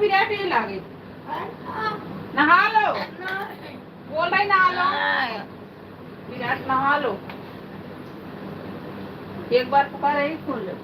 विराट ये लागे नहा लो बोल रही नहा लो विराट नहा लो एक बार पुकारा ही खोल लो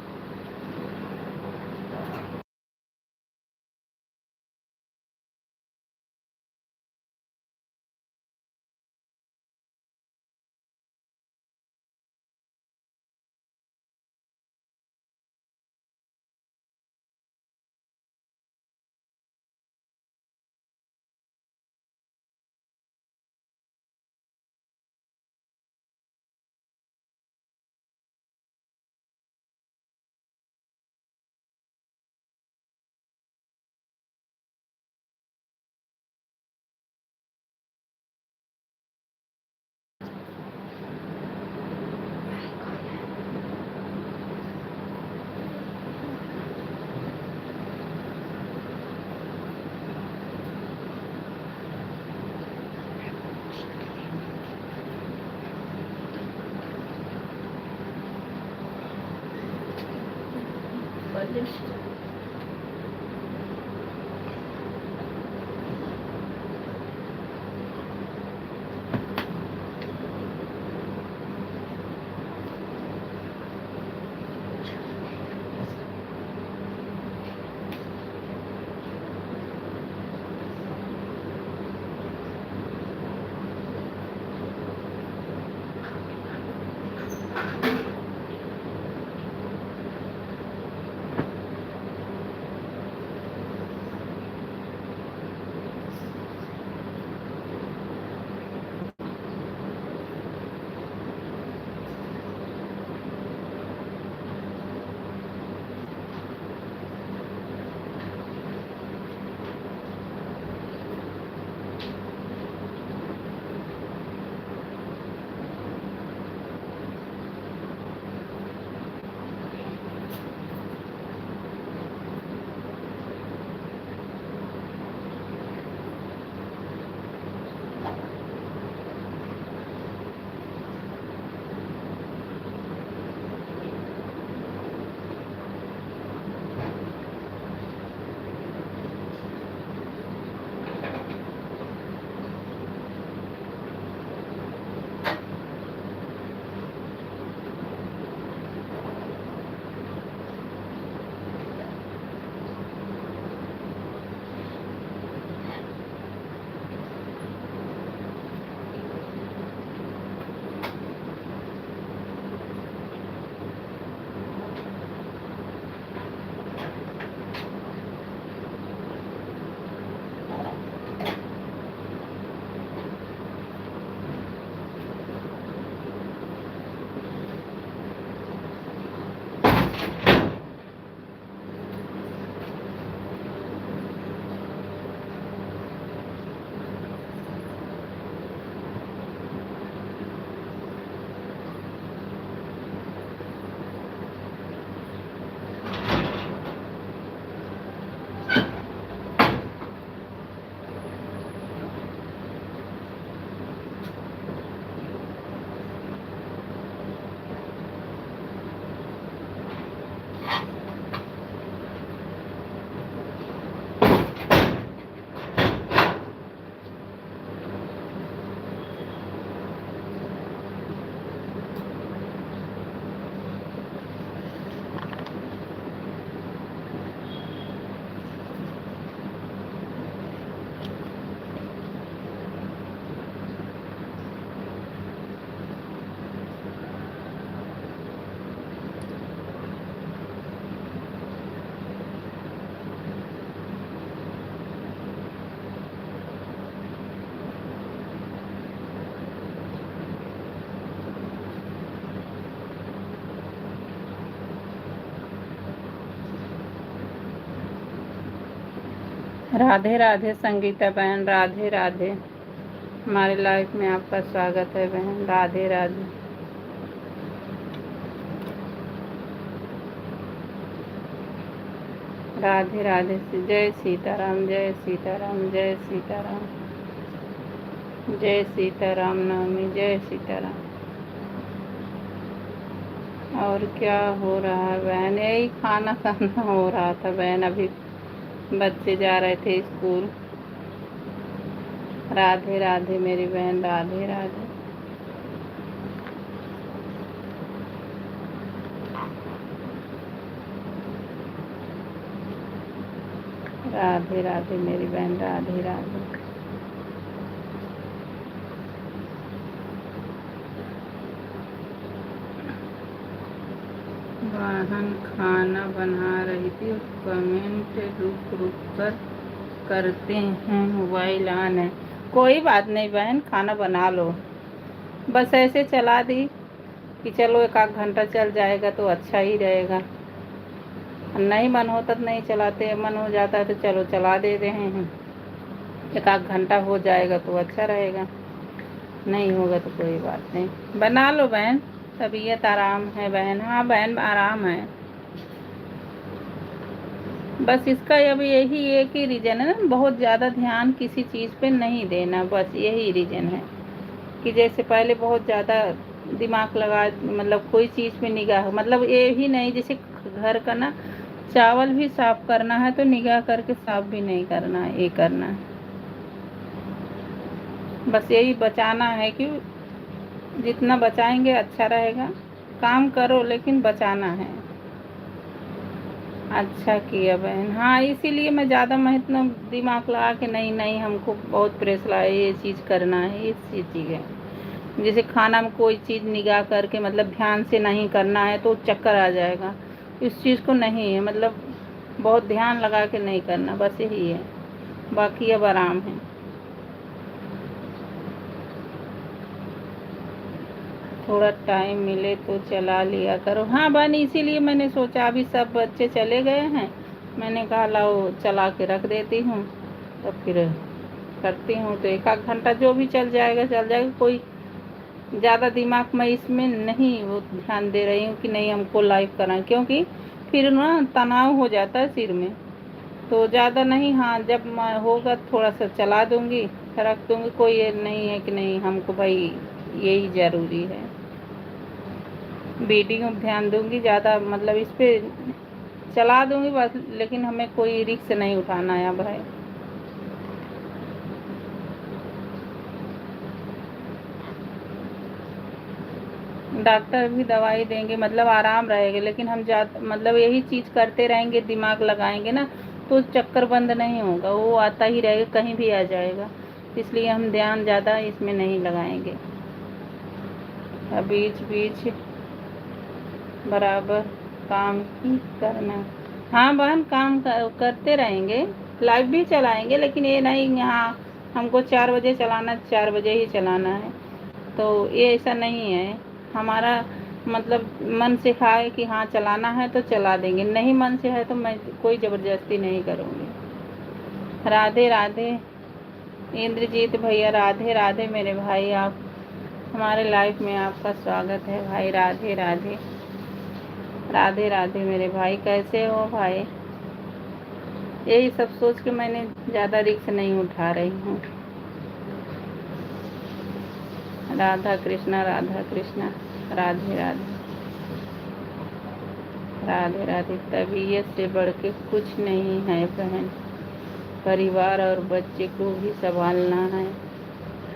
राधे राधे संगीता बहन, राधे राधे। हमारे लाइफ में आपका स्वागत है बहन, राधे राधे। राधे राधे। जय सीताराम, जय सीताराम, जय सीताराम, जय सीताराम नवमी, जय सीताराम। और क्या हो रहा है बहन? यही खाना खाना हो रहा था बहन, अभी बच्चे जा रहे थे स्कूल। राधे राधे मेरी बहन, राधे राधे। राधे राधे मेरी बहन, राधे राधे। बहन खाना बना रही थी, कमेंट रुक रुक कर करते हैं, मोबाइल ऑन है। कोई बात नहीं बहन, खाना बना लो। बस ऐसे चला दी कि चलो एक आध घंटा चल जाएगा तो अच्छा ही रहेगा। नहीं मन होता तो नहीं चलाते, मन हो जाता है तो चलो चला देते हैं। एक आध घंटा हो जाएगा तो अच्छा रहेगा, नहीं होगा तो कोई बात नहीं। बना लो बहन, तबीयत आराम है बहन। हाँ बहन आराम है। बस इसका अब यही एक ही रीज़न है ना, बहुत ज़्यादा ध्यान किसी चीज़ पे नहीं देना, बस यही रीज़न है कि जैसे पहले बहुत ज़्यादा दिमाग लगा, मतलब कोई चीज़ पे निगाह, मतलब ये ही नहीं, जैसे घर का ना चावल भी साफ करना है तो निगाह करके साफ भी नहीं करना है, ये करना है। बस यही बचाना है कि जितना बचाएंगे अच्छा रहेगा। काम करो लेकिन बचाना है। अच्छा किया बहन। हाँ इसीलिए मैं ज़्यादा मेहनत दिमाग लगा के नहीं नहीं, हमको बहुत प्रेस लगा ये चीज़ करना है, ये चीज़ है। जैसे खाना में कोई चीज़ निगाह करके मतलब ध्यान से नहीं करना है तो चक्कर आ जाएगा, इस चीज़ को नहीं है, मतलब बहुत ध्यान लगा के नहीं करना, बस यही है। बाकी अब आराम है। थोड़ा टाइम मिले तो चला लिया करो। हाँ बहन इसीलिए मैंने सोचा, अभी सब बच्चे चले गए हैं, मैंने कहा लाओ चला के रख देती हूँ तो फिर करती हूँ, तो एक आध घंटा जो भी चल जाएगा चल जाएगा। कोई ज़्यादा दिमाग में इसमें नहीं वो ध्यान दे रही हूँ कि नहीं हमको लाइव करना, क्योंकि फिर ना तनाव हो जाता है सिर में, तो ज़्यादा नहीं। हाँ जब होगा थोड़ा सा चला दूँगी, रख दूँगी, कोई ये नहीं है कि नहीं हमको भाई यही ज़रूरी है। वीडियो में ध्यान दूँगी ज़्यादा, मतलब इस पे चला दूँगी बस, लेकिन हमें कोई रिस्क नहीं उठाना है भाई। डॉक्टर भी दवाई देंगे, मतलब आराम रहेगा, लेकिन हम मतलब यही चीज़ करते रहेंगे, दिमाग लगाएंगे ना तो चक्कर बंद नहीं होगा, वो आता ही रहेगा, कहीं भी आ जाएगा। इसलिए हम ध्यान ज़्यादा इसमें नहीं लगाएंगे। बीच बीच बराबर काम ही करना। हाँ बहन काम करते रहेंगे, लाइव भी चलाएंगे, लेकिन ये नहीं यहाँ हमको 4 बजे चलाना, 4 बजे ही चलाना है, तो ये ऐसा नहीं है। हमारा मतलब मन से है कि हाँ चलाना है तो चला देंगे, नहीं मन से है तो मैं कोई ज़बरदस्ती नहीं करूँगी। राधे राधे इंद्रजीत भैया, राधे राधे मेरे भाई, आप हमारे लाइफ में आपका स्वागत है भाई। राधे राधे। राधे राधे मेरे भाई, कैसे हो भाई? यही सब सोच के मैंने ज़्यादा रिस्क नहीं उठा रही हूँ। राधा कृष्णा राधा कृष्णा। राधे राधे। राधे राधे। तबीयत से बढ़ के कुछ नहीं है बहन, परिवार और बच्चे को भी संभालना है।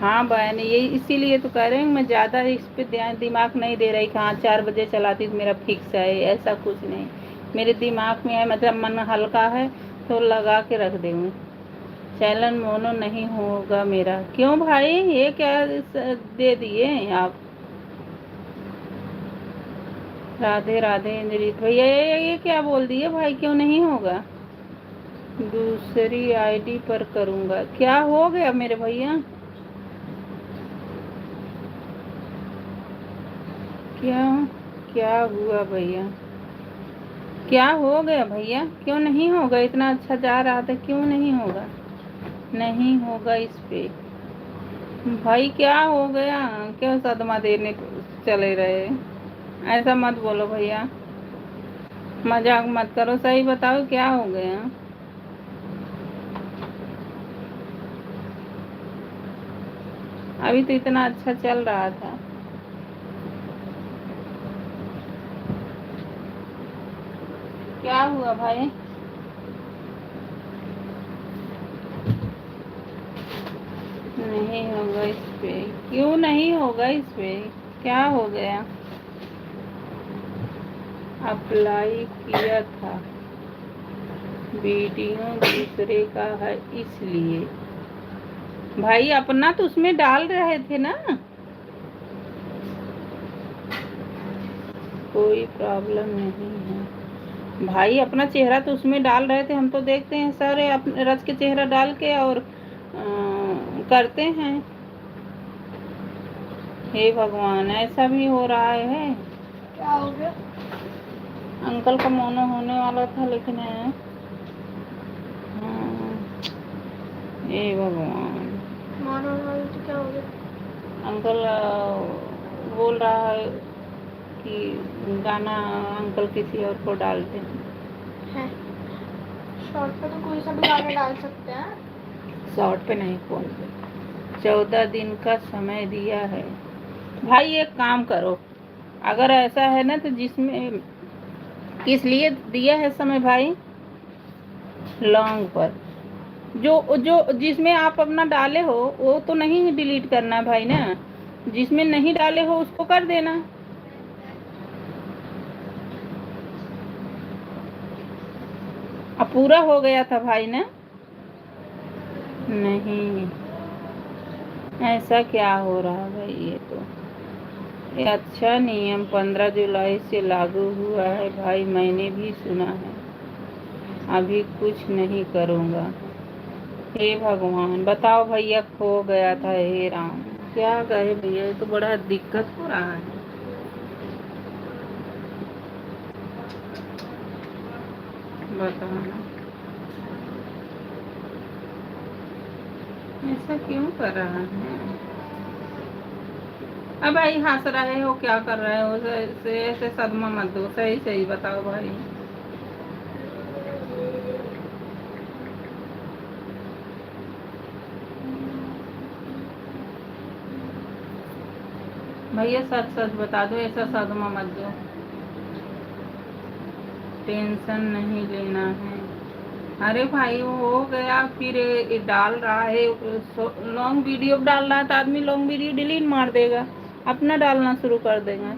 हाँ बहन ये इसीलिए तो कह रहे हैं, मैं ज़्यादा इस पे ध्यान दिमाग नहीं दे रही कि हाँ 4 बजे चलाती तो मेरा फिक्स है, ऐसा कुछ नहीं मेरे दिमाग में है, मतलब मन हल्का है तो लगा के रख दूँगी। चैनल मोनो नहीं होगा मेरा, क्यों भाई ये क्या दे दिए आप? राधे राधे इंद्रित भैया, ये क्या बोल दिए भाई, क्यों नहीं होगा? दूसरी आईडी पर करूँगा, क्या हो गया मेरे भैया? क्या क्या हुआ भैया? क्या हो गया भैया, क्यों नहीं होगा? इतना अच्छा जा रहा था, क्यों नहीं होगा? नहीं होगा इस पे भाई, क्या हो गया? क्यों सदमा देने चले रहे? ऐसा मत बोलो भैया, मजाक मत करो, सही बताओ क्या हो गया? अभी तो इतना अच्छा चल रहा था। क्या हुआ भाई? नहीं होगा इस पे। क्यों नहीं होगा इस पे? क्या हो गया? अप्लाई किया था, वीडियो दूसरे का है इसलिए। भाई अपना तो उसमें डाल रहे थे ना, कोई प्रॉब्लम नहीं है भाई। अपना चेहरा तो उसमें डाल रहे थे, हम तो देखते हैं सारे अपने रच के चेहरा डाल के और करते हैं। हे भगवान, ऐसा भी हो रहा है? क्या हो गया? अंकल का मोनो होने वाला था लेकिन है। हे भगवान, मोनो वाला तो क्या हो गया? अंकल बोल रहा है कि गाना अंकल किसी और को डालते हैं। शॉर्ट पे तो कोई सा भी गाना डाल सकते हैं। शॉर्ट पे नहीं, फोन पे। 14 दिन का समय दिया है भाई। एक काम करो, अगर ऐसा है ना तो जिसमें किस लिए दिया है समय भाई? लॉन्ग पर जो जो जिसमें आप अपना डाले हो वो तो नहीं डिलीट करना भाई ना, जिसमें नहीं डाले हो उसको कर देना। अब पूरा हो गया था भाई ना? नहीं, ऐसा क्या हो रहा भाई? ये अच्छा नियम 15 जुलाई से लागू हुआ है भाई, मैंने भी सुना है। अभी कुछ नहीं करूँगा। हे भगवान, बताओ भैया, खो गया था। हे राम, क्या कहे भैया, ये तो बड़ा दिक्कत हो रहा है। बताओ ऐसा क्यों कर रहा है? अब भाई हंस रहे हो, क्या कर रहे हो? ऐसे सदमा मत दो, सही सही बताओ भाई। भैया सच सच बता दो, ऐसा सदमा मत दो। टेंशन नहीं लेना है। अरे भाई वो हो गया, फिर ये डाल रहा है लॉन्ग वीडियो डाल रहा है तो आदमी लॉन्ग वीडियो डिलीट मार देगा, अपना डालना शुरू कर देगा।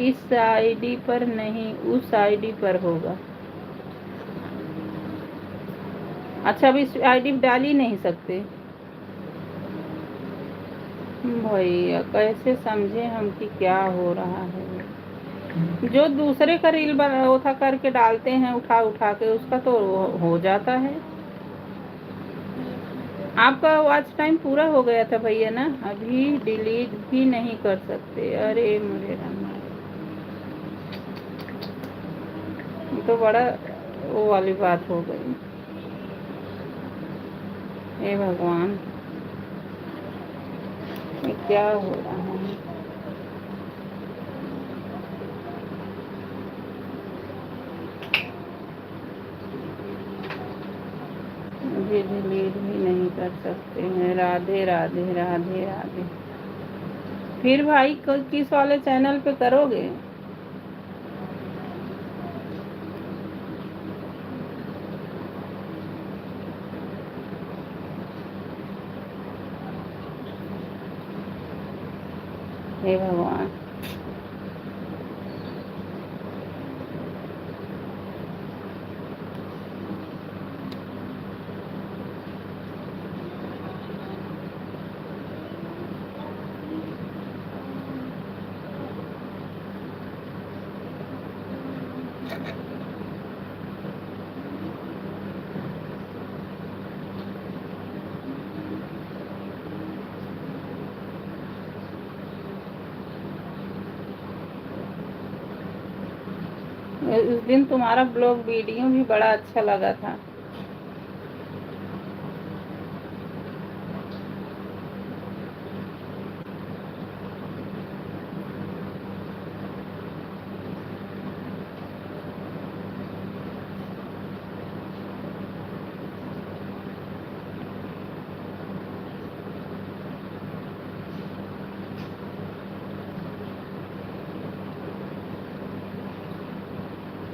इस आईडी पर नहीं, उस आईडी पर होगा। अच्छा, अब इस आईडी पर डाल ही नहीं सकते भैया? कैसे समझे हम कि क्या हो रहा है? जो दूसरे का रील उठा करके डालते हैं, उठा उठा के, उसका तो हो जाता है। आपका वॉच टाइम पूरा हो गया था भैया ना, अभी डिलीट भी नहीं कर सकते। अरे मेरे राम, तो बड़ा वो वाली बात हो गई। हे भगवान, ये क्या हो रहा है? मुझे डिलीट भी नहीं कर सकते हैं। राधे राधे राधे राधे। फिर भाई किस वाले चैनल पे करोगे? हे भगवान, उस दिन तुम्हारा ब्लॉग वीडियो भी बड़ा अच्छा लगा था।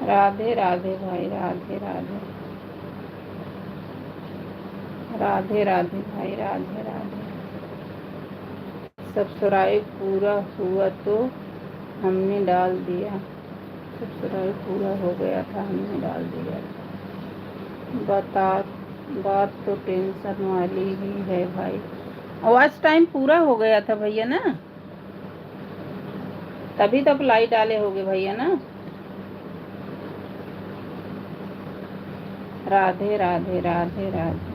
राधे राधे भाई, राधे राधे राधे राधे भाई, राधे राधे। सब्सक्राइब पूरा हुआ तो हमने डाल दिया। सब्सक्राइब पूरा हो गया था, हमने डाल दिया था। बात तो टेंशन वाली ही है भाई। वॉच टाइम पूरा हो गया था भैया ना, तभी तो अप्लाई डाले होगे भैया ना। राधे राधे राधे राधे।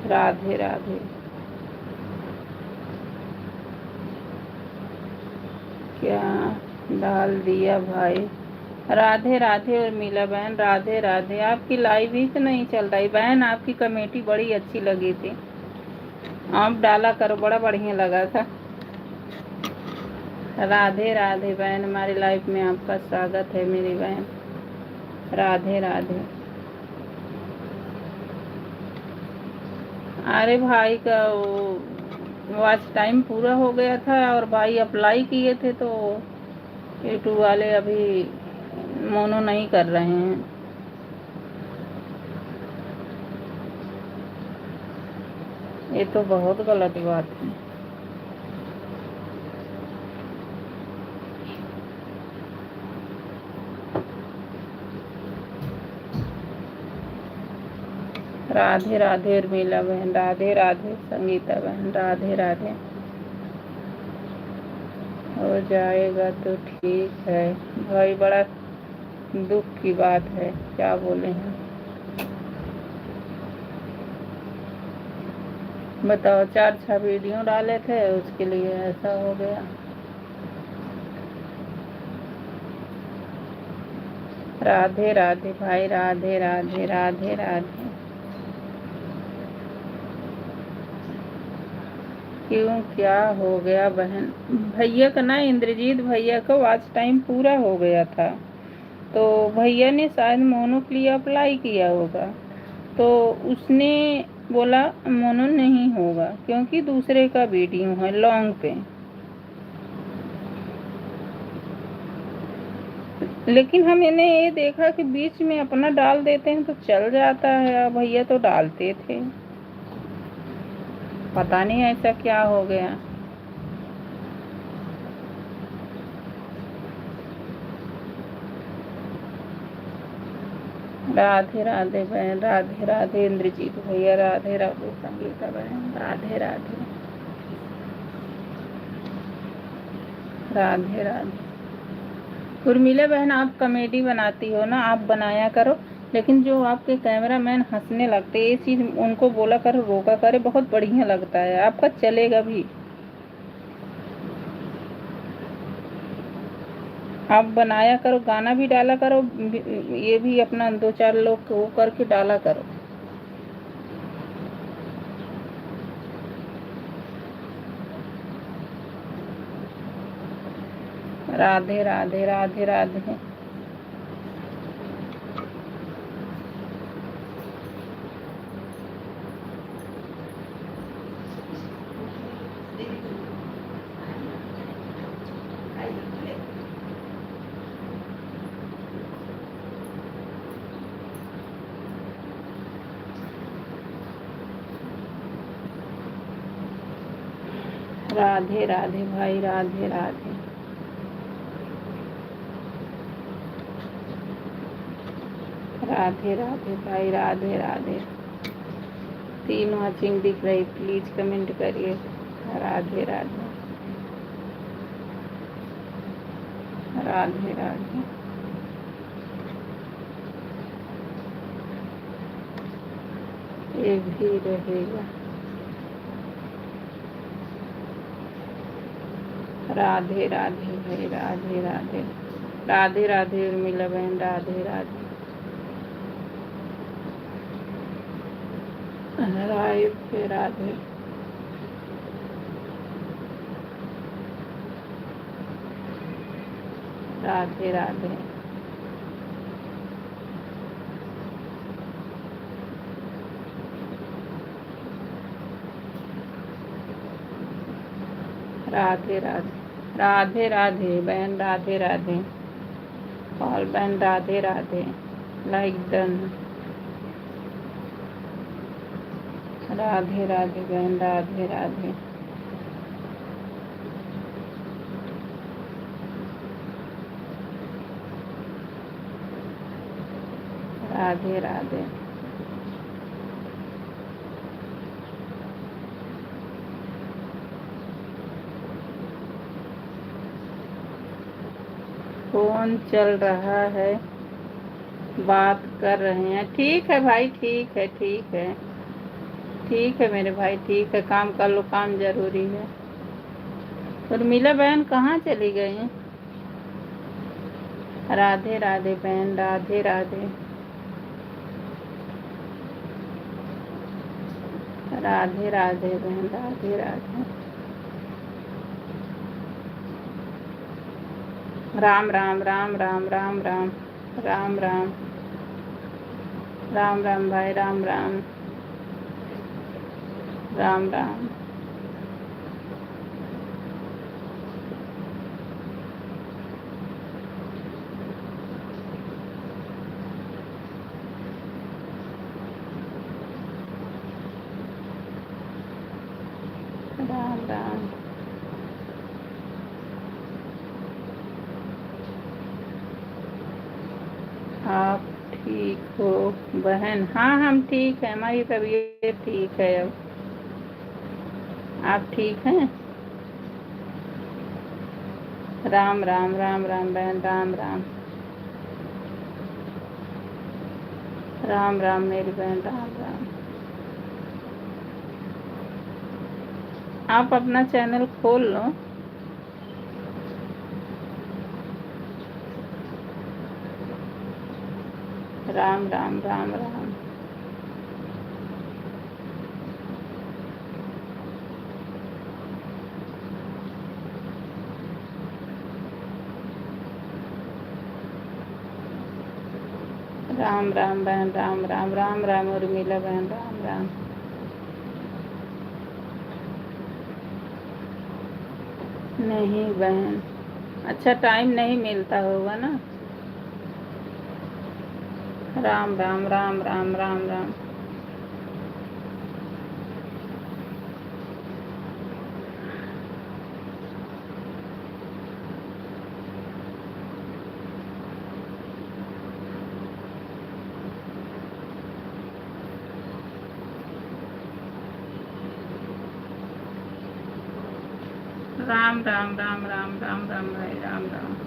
राधे राधे। क्या डाल दिया भाई। राधे राधे उर्मिला बहन, राधे राधे। आपकी लाइव ही तो नहीं चल रही बहन, आपकी कमेटी बड़ी अच्छी लगी थी, आप डाला करो, बड़ा बढ़िया लगा था। राधे राधे बहन, हमारी लाइफ में आपका स्वागत है मेरी बहन। राधे राधे। अरे भाई का वॉच टाइम पूरा हो गया था और भाई अप्लाई किए थे, तो यूट्यूब वाले अभी मोनो नहीं कर रहे हैं। ये तो बहुत गलत बात है। राधे राधे उर्मिला बहन, राधे राधे संगीता बहन, राधे राधे। हो जाएगा तो ठीक है भाई, बड़ा दुख की बात है, क्या बोले हैं। बताओ, 4-6 वीडियो डाले थे, उसके लिए ऐसा हो गया। राधे राधे भाई, राधे राधे राधे राधे। क्यों, क्या हो गया बहन। भैया का ना, इंद्रजीत भैया का वॉच टाइम पूरा हो गया था, तो भैया ने शायद मोनो के लिए अप्लाई किया होगा, तो उसने बोला मोनो नहीं होगा क्योंकि दूसरे का वीडियो है लॉन्ग पे। लेकिन हमने ये देखा कि बीच में अपना डाल देते हैं तो चल जाता है, अब भैया तो डालते थे, पता नहीं ऐसा क्या हो गया। राधे राधे बहन, राधे राधे इंद्रजीत भैया, राधे राधे संगीता बहन, राधे राधे राधे राधे। उर्मिला बहन, आप कॉमेडी बनाती हो ना, आप बनाया करो, लेकिन जो आपके कैमरामैन हंसने लगते, ये चीज़ उनको बोला करो, रोका करे, बहुत बढ़िया लगता है, आपका चलेगा भी। आप बनाया करो, गाना भी डाला करो, ये भी अपना 2-4 लोग वो करके डाला करो। राधे राधे राधे राधे। राधे राधे भाई, राधे राधे। राधे राधे भाई, राधे राधे। 3 वॉचिंग दिख रही, प्लीज कमेंट करिए। राधे राधे राधे राधे। ये भी रहेगा। राधे राधे भाई, राधे राधे। राधे राधे उर्मिला बहन, राधे राधे। राधे राधे। राधे राधे। राधे राधे राधे राधे बहन, राधे राधे। ऑल बहन राधे राधे, लाइक डन। राधे राधे बहन, राधे राधे। राधे राधे। फोन चल रहा है, बात कर रहे हैं। ठीक है भाई, ठीक है, ठीक है, ठीक है मेरे भाई, ठीक है। काम कर लो, काम जरूरी है। उर्मिला बहन कहाँ चली गई? राधे राधे बहन, राधे राधे। राधे राधे बहन, राधे राधे। राम राम राम राम राम राम राम राम राम राम भाई, राम राम राम राम। राम राम। आप ठीक हो बहन? हाँ हम ठीक हैं, हमारी तबीयत ठीक है अब। आप ठीक हैं? राम राम राम राम बहन, राम राम राम राम मेरी बहन, राम राम। आप अपना चैनल खोल लो। राम राम राम राम। राम राम बहन, राम राम राम राम उर्मिला बहन, राम राम। नहीं बहन, अच्छा टाइम नहीं मिलता होगा ना। राम राम राम राम राम राम। राम राम राम राम राम राम भाई, राम राम।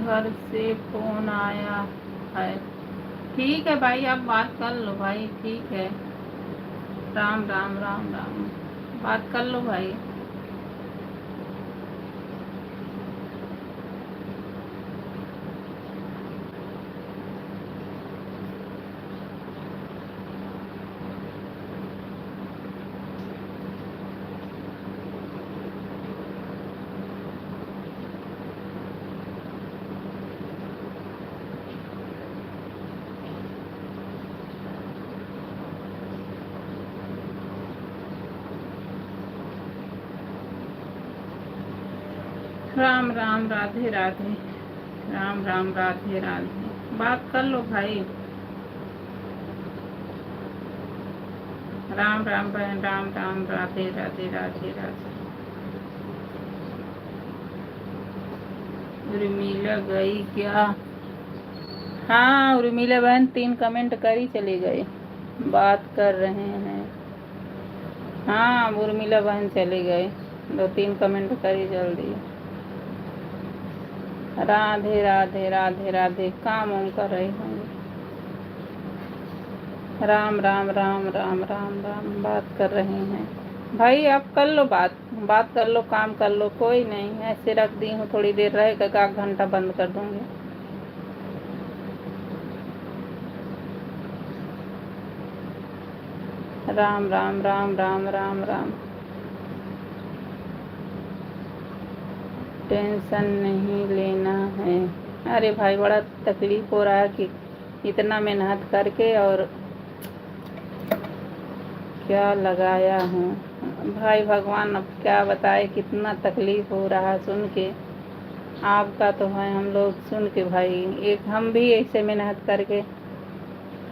घर से फोन आया है। ठीक है भाई, आप बात कर लो भाई, ठीक है। राम राम राम राम, बात कर लो भाई। राम राम राधे राधे, राम राम राधे राधे, बात कर लो भाई। राम राम बहन, राम राम राधे राधे राधे राधे। उर्मिला गई क्या? हाँ उर्मिला बहन 3 कमेंट कर ही चली गई, बात कर रहे हैं। हाँ उर्मिला बहन चली गई, 2-3 कमेंट करी जल्दी। राधे राधे राधे राधे। काम वाम कर रही होंगी। राम राम राम राम राम राम बात कर रहे हैं। भाई आप कर लो बात कर लो, काम कर लो, कोई नहीं। ऐसे रख दी हूँ, थोड़ी देर रहेगा, 1 घंटा बंद कर दूंगी। राम राम राम राम राम राम। टेंशन नहीं लेना है। अरे भाई बड़ा तकलीफ हो रहा है कि इतना मेहनत करके और क्या लगाया हूँ। भाई भगवान अब क्या बताए, कितना तकलीफ हो रहा है सुन के। आपका तो है, हम लोग सुन के भाई, एक हम भी ऐसे मेहनत करके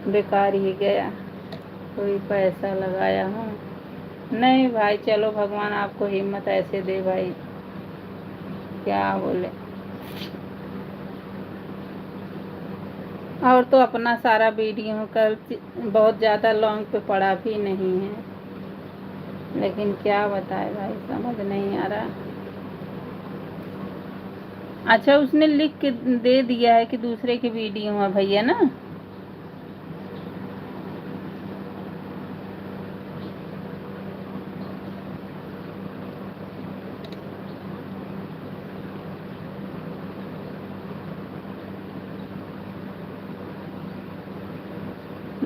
बेकार ही गया। कोई पैसा लगाया हूँ नहीं भाई। चलो भगवान आपको हिम्मत ऐसे दे भाई, क्या बोले। और तो अपना सारा वीडियो कल बहुत ज़्यादा लॉन्ग पे पड़ा भी नहीं है, लेकिन क्या बताए भाई, समझ नहीं आ रहा। अच्छा उसने लिख के दे दिया है कि दूसरे की वीडियो है भैया ना।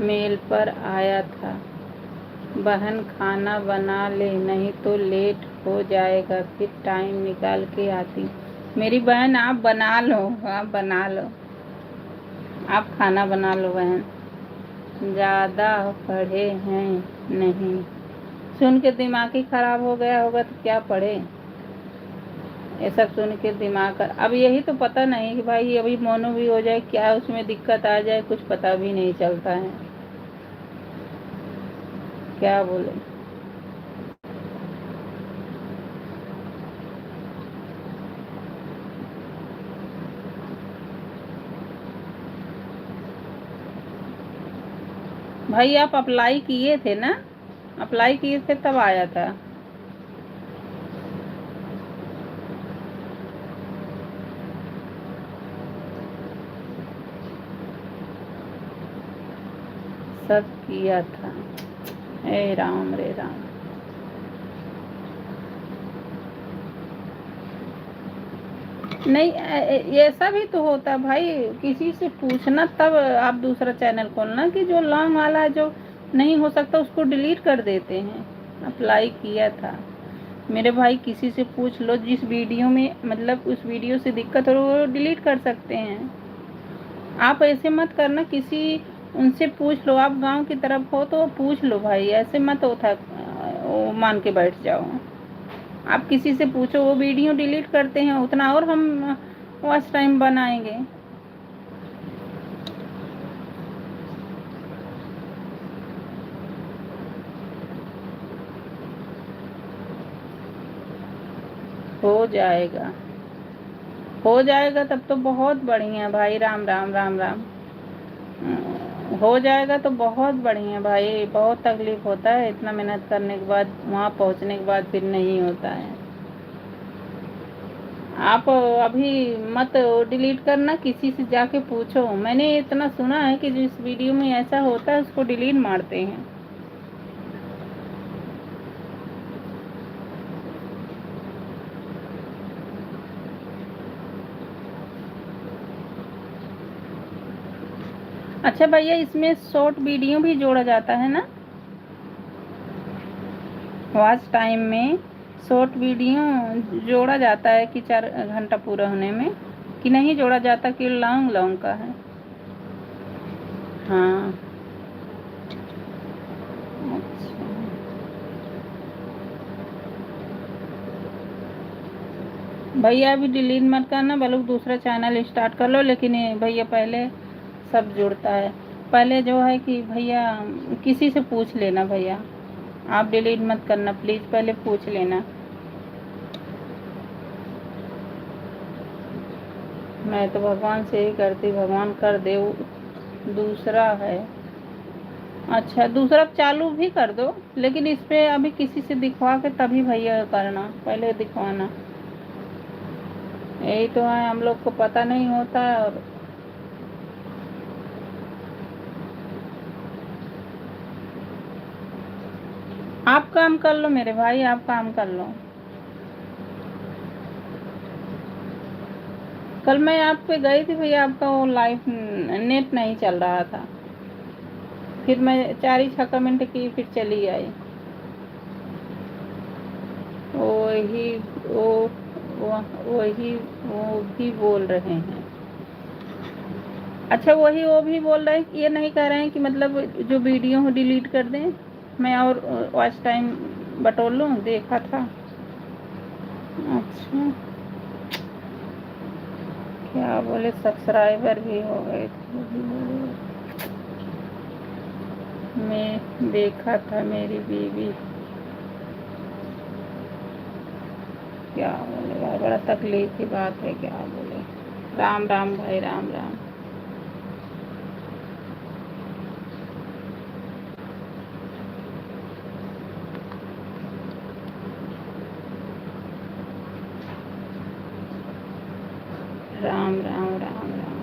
मेल पर आया था, बहन खाना बना ले नहीं तो लेट हो जाएगा, फिर टाइम निकाल के आती। मेरी बहन आप बना लो, आप बना लो, आप खाना बना लो बहन। ज़्यादा पढ़े हैं नहीं, सुन के दिमाग ही खराब हो गया होगा तो क्या पढ़े। ये सब सुन के दिमाग अब यही तो पता नहीं कि भाई अभी मोनो भी हो जाए, क्या उसमें दिक्कत आ जाए, कुछ पता भी नहीं चलता है, क्या बोले। भाई आप अप्लाई किए थे ना, अप्लाई किए थे तब आया था। सब किया था। हे राम रे राम। नहीं ऐसा भी तो होता है भाई, किसी से पूछना तब आप दूसरा चैनल खोलना, कि जो लॉन्ग वाला है जो नहीं हो सकता उसको डिलीट कर देते हैं। अप्लाई किया था मेरे भाई, किसी से पूछ लो जिस वीडियो में मतलब उस वीडियो से दिक्कत हो वो डिलीट कर सकते हैं। आप ऐसे मत करना, किसी उनसे पूछ लो, आप गांव की तरफ हो तो पूछ लो भाई, ऐसे मत उठा वो मान के बैठ जाओ। आप किसी से पूछो, वो वीडियो डिलीट करते हैं उतना और हम वॉच टाइम बनाएंगे। हो जाएगा, हो जाएगा तब तो बहुत बढ़िया भाई। राम राम राम राम। हो जाएगा तो बहुत बढ़िया भाई, बहुत तकलीफ होता है इतना मेहनत करने के बाद, वहाँ पहुँचने के बाद फिर नहीं होता है। आप अभी मत डिलीट करना, किसी से जाके पूछो। मैंने इतना सुना है कि जिस वीडियो में ऐसा होता है उसको डिलीट मारते हैं। अच्छा भैया इसमें शॉर्ट वीडियो भी जोड़ा जाता है ना, वॉच टाइम में शॉर्ट वीडियो जोड़ा जाता है कि 4 घंटा पूरा होने में, कि नहीं जोड़ा जाता, कि लॉन्ग लॉन्ग का है। हाँ अच्छा भैया अभी डिलीट मत करना, बल्कि दूसरा चैनल स्टार्ट कर लो, लेकिन ये भैया पहले सब जुड़ता है। पहले जो है कि भैया किसी से पूछ लेना भैया, आप डिलीट मत करना प्लीज़, पहले पूछ लेना। मैं तो भगवान से ही करती, भगवान कर दे। दूसरा है, अच्छा दूसरा चालू भी कर दो, लेकिन इस पे अभी किसी से दिखवा के तभी भैया करना, पहले दिखवाना। यही तो है, हम लोग को पता नहीं होता है। और आप काम कर लो मेरे भाई, आप काम कर लो। कल मैं आप पे गई थी भैया, आपका वो लाइव नेट नहीं चल रहा था, फिर मैं 4 ही 6 मिनट की फिर चली आई। वही वो भी बोल रहे हैं। अच्छा, वो भी बोल रहे हैं कि ये नहीं कह रहे हैं कि मतलब जो वीडियो हो डिलीट कर दें, मैं और वॉच टाइम बटोर लूँ, देखा था। अच्छा, क्या बोले सब्सक्राइबर भी हो गए थे, वो भी बोले। मैं देखा था मेरी बीवी, क्या बोले भाई, बड़ा तकलीफ की बात है, क्या बोले। राम राम भाई, राम राम। राम राम राम राम।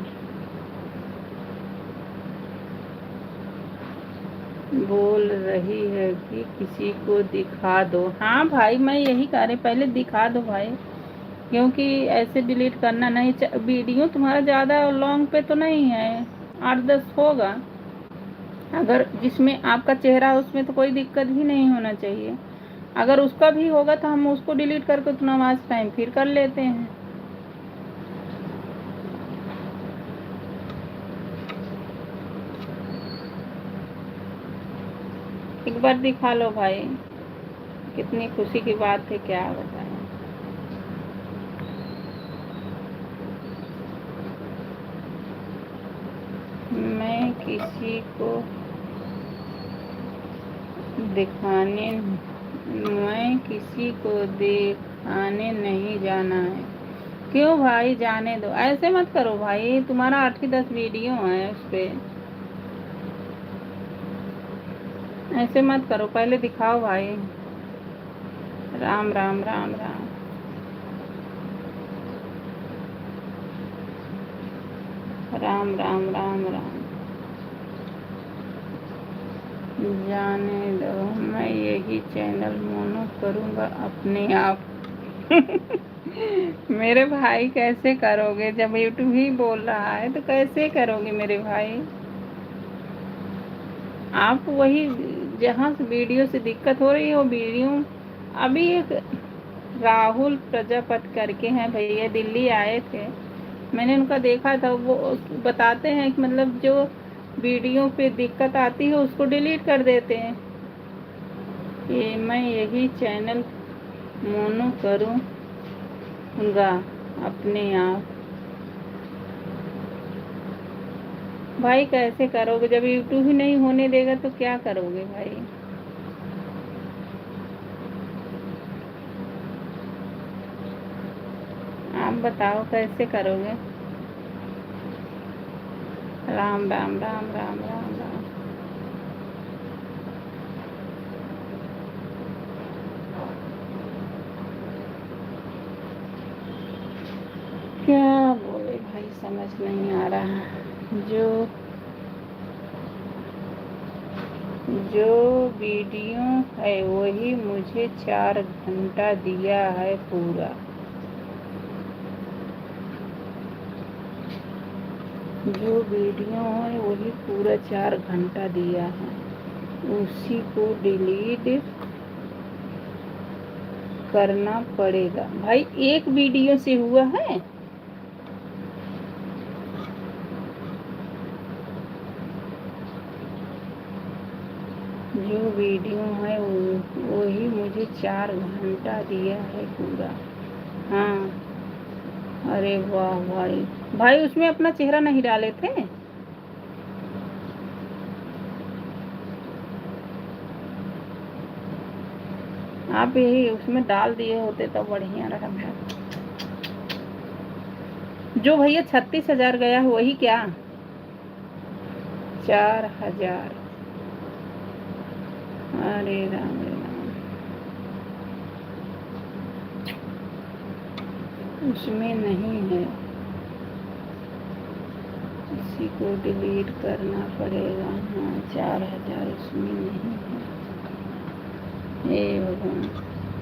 बोल रही है कि किसी को दिखा दो। हाँ भाई, मैं यही कह रही, पहले दिखा दो भाई, क्योंकि ऐसे डिलीट करना नहीं। वीडियो तुम्हारा ज़्यादा लॉन्ग पे तो नहीं है, 8-10 होगा। अगर जिसमें आपका चेहरा है उसमें तो कोई दिक्कत ही नहीं होना चाहिए। अगर उसका भी होगा तो हम उसको डिलीट करके उतना वॉच टाइम फिर कर लेते हैं। एक बार दिखा लो भाई, कितनी खुशी की बात है, क्या बताएं। मैं किसी को दिखाने मैं किसी को दिखाने नहीं जाना है। क्यों भाई, जाने दो, ऐसे मत करो भाई, तुम्हारा 8 ही 10 वीडियो है उस पे, ऐसे मत करो, पहले दिखाओ भाई। राम राम राम राम। राम राम राम राम। जाने दो, मैं यही चैनल मोनो करूँगा अपने आप। मेरे भाई कैसे करोगे, जब यूट्यूब ही बोल रहा है तो कैसे करोगे मेरे भाई। आप वही, जहाँ से वीडियो से दिक्कत हो रही है वो वीडियो। अभी एक राहुल प्रजापत करके हैं भैया, दिल्ली आए थे, मैंने उनका देखा था। वो बताते हैं कि मतलब जो वीडियो पे दिक्कत आती है उसको डिलीट कर देते हैं। ये मैं यही चैनल मोनो करूँगा अपने आप। भाई कैसे करोगे, जब यूट्यूब ही नहीं होने देगा तो क्या करोगे भाई। आप बताओ कैसे करोगे। राम राम राम राम राम राम। क्या बोले भाई, समझ नहीं आ रहा। जो वीडियो है वही मुझे 4 घंटा दिया है पूरा। जो वीडियो है वही पूरा 4 घंटा दिया है, उसी को डिलीट करना पड़ेगा। भाई एक वीडियो से हुआ है। जो वीडियो है वही मुझे 4 घंटा दिया है पूरा। हाँ, अरे वाह भाई। भाई उसमें अपना चेहरा नहीं डाले थे। आप यही उसमें डाल दिए होते तो बढ़िया रहा भाई। जो भैया 36,000 गया है वही क्या, 4,000। अरे राम रे राम। उसमें नहीं है, इसी को डिलीट करना पड़ेगा। हाँ 4000 उसमें नहीं है। हे भगवान,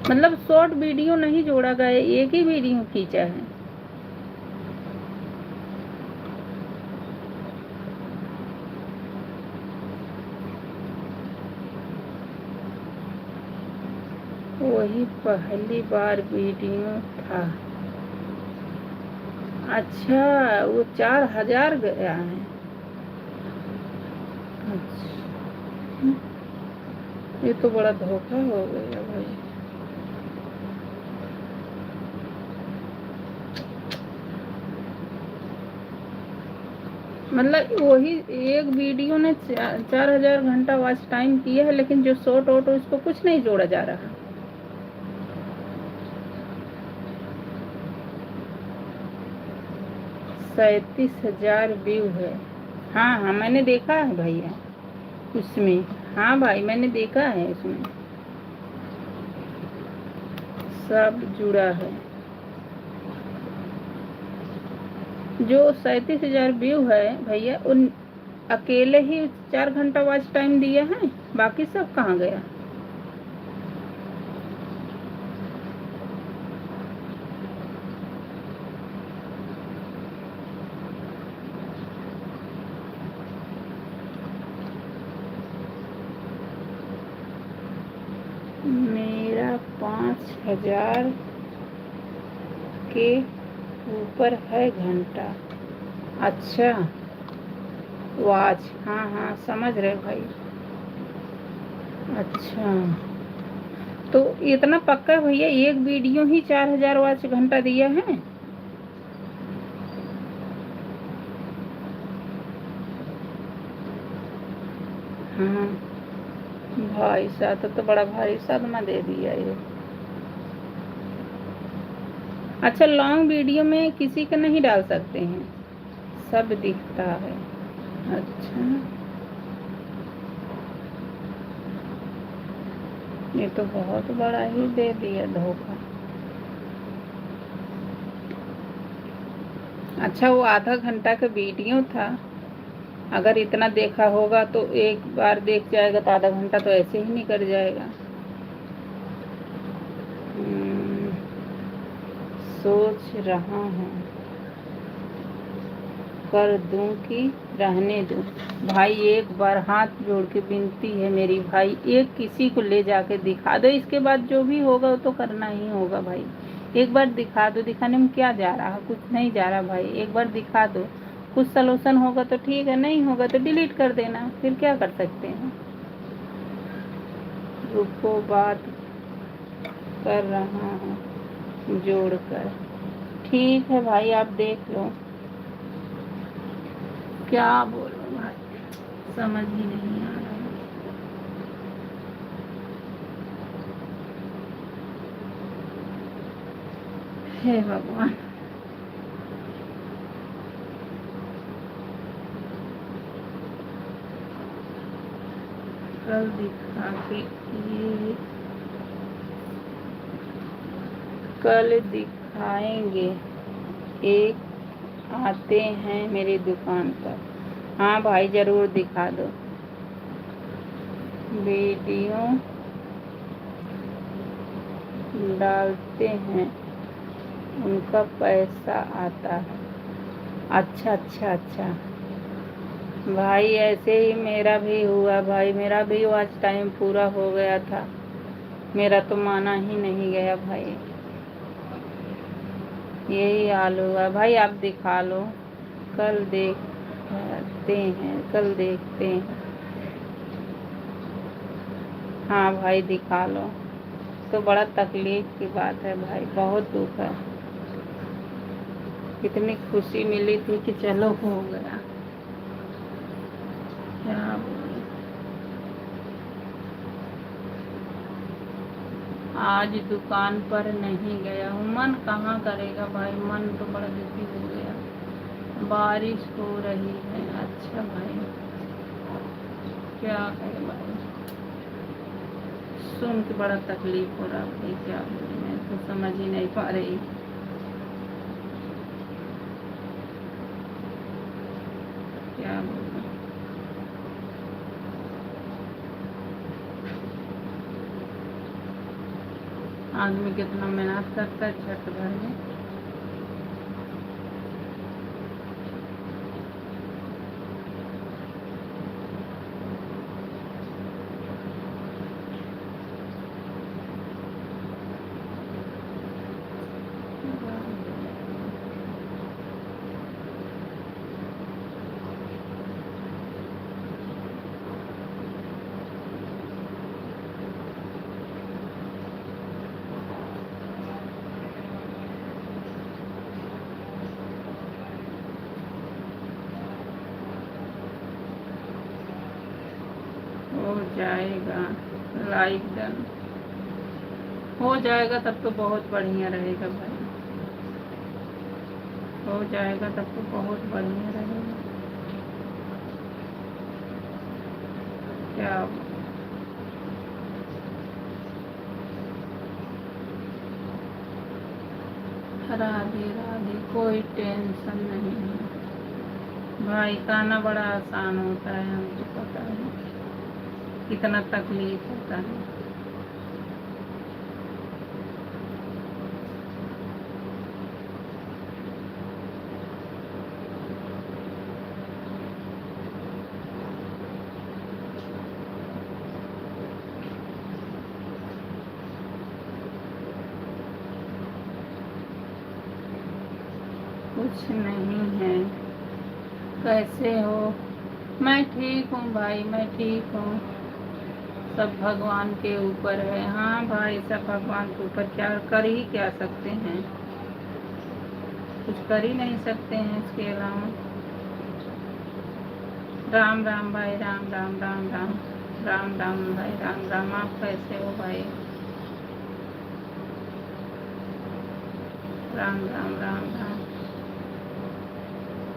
मतलब शॉर्ट वीडियो नहीं जोड़ा गया, एक ही वीडियो खींचा है। वही पहली बार वीडियो था। अच्छा, वो 4000 गया है। अच्छा, ये तो बड़ा धोखा हो गया भाई। मतलब वही एक वीडियो ने 4000 घंटा वॉच टाइम किया है, लेकिन जो शॉर्ट ऑटो इसको कुछ नहीं जोड़ा जा रहा। 37,000 व्यू है। हाँ हाँ मैंने देखा है भैया उसमें। हाँ भाई मैंने देखा है उसमें, सब जुड़ा है। जो 37,000 व्यू है भैया, उन अकेले ही 4 घंटा वॉच टाइम दिया है, बाकी सब कहाँ गया? मेरा 5000 के ऊपर है घंटा। अच्छा वॉच, हाँ हाँ समझ रहे भाई। अच्छा, तो इतना पक्का भैया एक वीडियो ही 4000 वॉच घंटा दिया है? हाँ भाई साहब, तो बड़ा भारी सदमा दे दिया ये। अच्छा, लॉन्ग वीडियो में किसी का नहीं डाल सकते हैं, सब दिखता है। अच्छा, ये तो बहुत बड़ा ही दे दिया धोखा। अच्छा, वो आधा घंटा का वीडियो था, अगर इतना देखा होगा तो एक बार देख जाएगा तो आधा घंटा तो ऐसे ही निकल जाएगा। सोच रहा हूँ कर दूं कि रहने दूं। भाई एक बार हाथ जोड़ के विनती है मेरी भाई, एक किसी को ले जाके दिखा दो, इसके बाद जो भी होगा वो तो करना ही होगा भाई। एक बार दिखा दो, दिखाने में क्या जा रहा है, कुछ नहीं जा रहा भाई, एक बार दिखा दो। कुछ सलूशन होगा तो ठीक है, नहीं होगा तो डिलीट कर देना, फिर क्या कर सकते हैं। रुको बात कर रहा हूँ जोड़ कर। ठीक है भाई, आप देख लो। क्या बोलूं भाई, समझ ही नहीं आ रहा। हे भगवान, कल दिखा के ये कल दिखाएंगे, एक आते हैं मेरी दुकान पर। हाँ भाई ज़रूर दिखा दो। वीडियो डालते हैं, उनका पैसा आता है। अच्छा अच्छा अच्छा भाई, ऐसे ही मेरा भी हुआ भाई, मेरा भी वॉच टाइम पूरा हो गया था, मेरा तो माना ही नहीं गया भाई। यही हाल हुआ भाई, आप दिखा लो, कल देखते हैं, कल देखते हैं। हाँ भाई दिखा लो, तो बड़ा तकलीफ की बात है भाई, बहुत दुख है। कितनी खुशी मिली थी कि चलो हो गया, क्या बोलूं। आज दुकान पर नहीं गया हूँ, मन कहाँ करेगा भाई, मन तो बड़ा दुखी हो गया। बारिश हो रही है। अच्छा भाई, क्या करें भाई, सुन के बड़ा तकलीफ हो रहा भाई, क्या बोलूं, मैं तो समझ ही नहीं पा रही। क्या बोलूं। आदमी कितना मेहनत करता है छठ भर में। हो जाएगा लाइक डन हो जाएगा तब तो बहुत बढ़िया रहेगा भाई। हो जाएगा तब तो बहुत बढ़िया रहेगा। क्या राधे राधे, कोई टेंशन नहीं है भाई। खाना बड़ा आसान होता है, हमको पता है कितना तकलीफ होता है। कुछ नहीं है। कैसे हो? मैं ठीक हूँ भाई, मैं ठीक हूँ। सब भगवान के ऊपर है। हाँ भाई, सब भगवान के ऊपर। क्या कर ही क्या सकते हैं, कुछ कर ही नहीं सकते हैं इसके अलावा। राम राम भाई, राम राम राम राम राम राम भाई, राम राम। आप कैसे हो भाई? राम राम राम राम।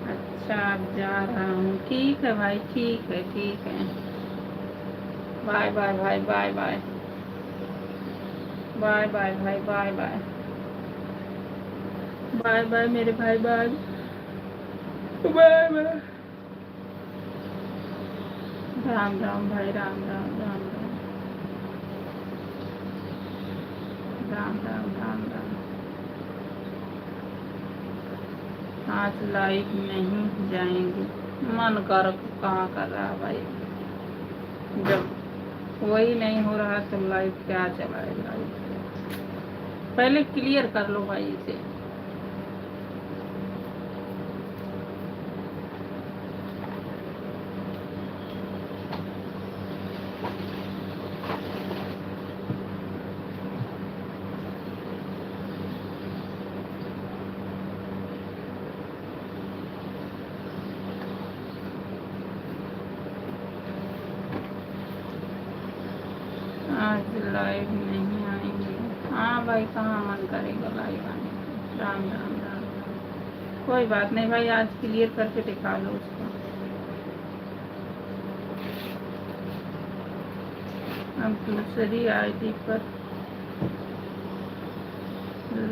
अच्छा, अब जा रहा हूँ। ठीक है भाई, ठीक है, ठीक है। बाय बाय भाई, बाय बाय बाय बाय भाई, बाय बाय बाय बाय मेरे भाई, bye bye bye. Ram Ram भाई, राम राम राम राम राम राम राम राम। आज लाइव नहीं जाएंगे, मन कर कहाँ कर रहा भाई। जब वही नहीं हो रहा तो लाइव क्या चलाए। लाइव पहले क्लियर कर लो भाई इसे। आज लाइव नहीं आएंगे। हाँ भाई, कहाँ मन करेगा लाइव आने का। राम राम राम राम। कोई बात नहीं भाई, आज क्लियर करके दिखा लो उसको। अब दूसरी आईडी पर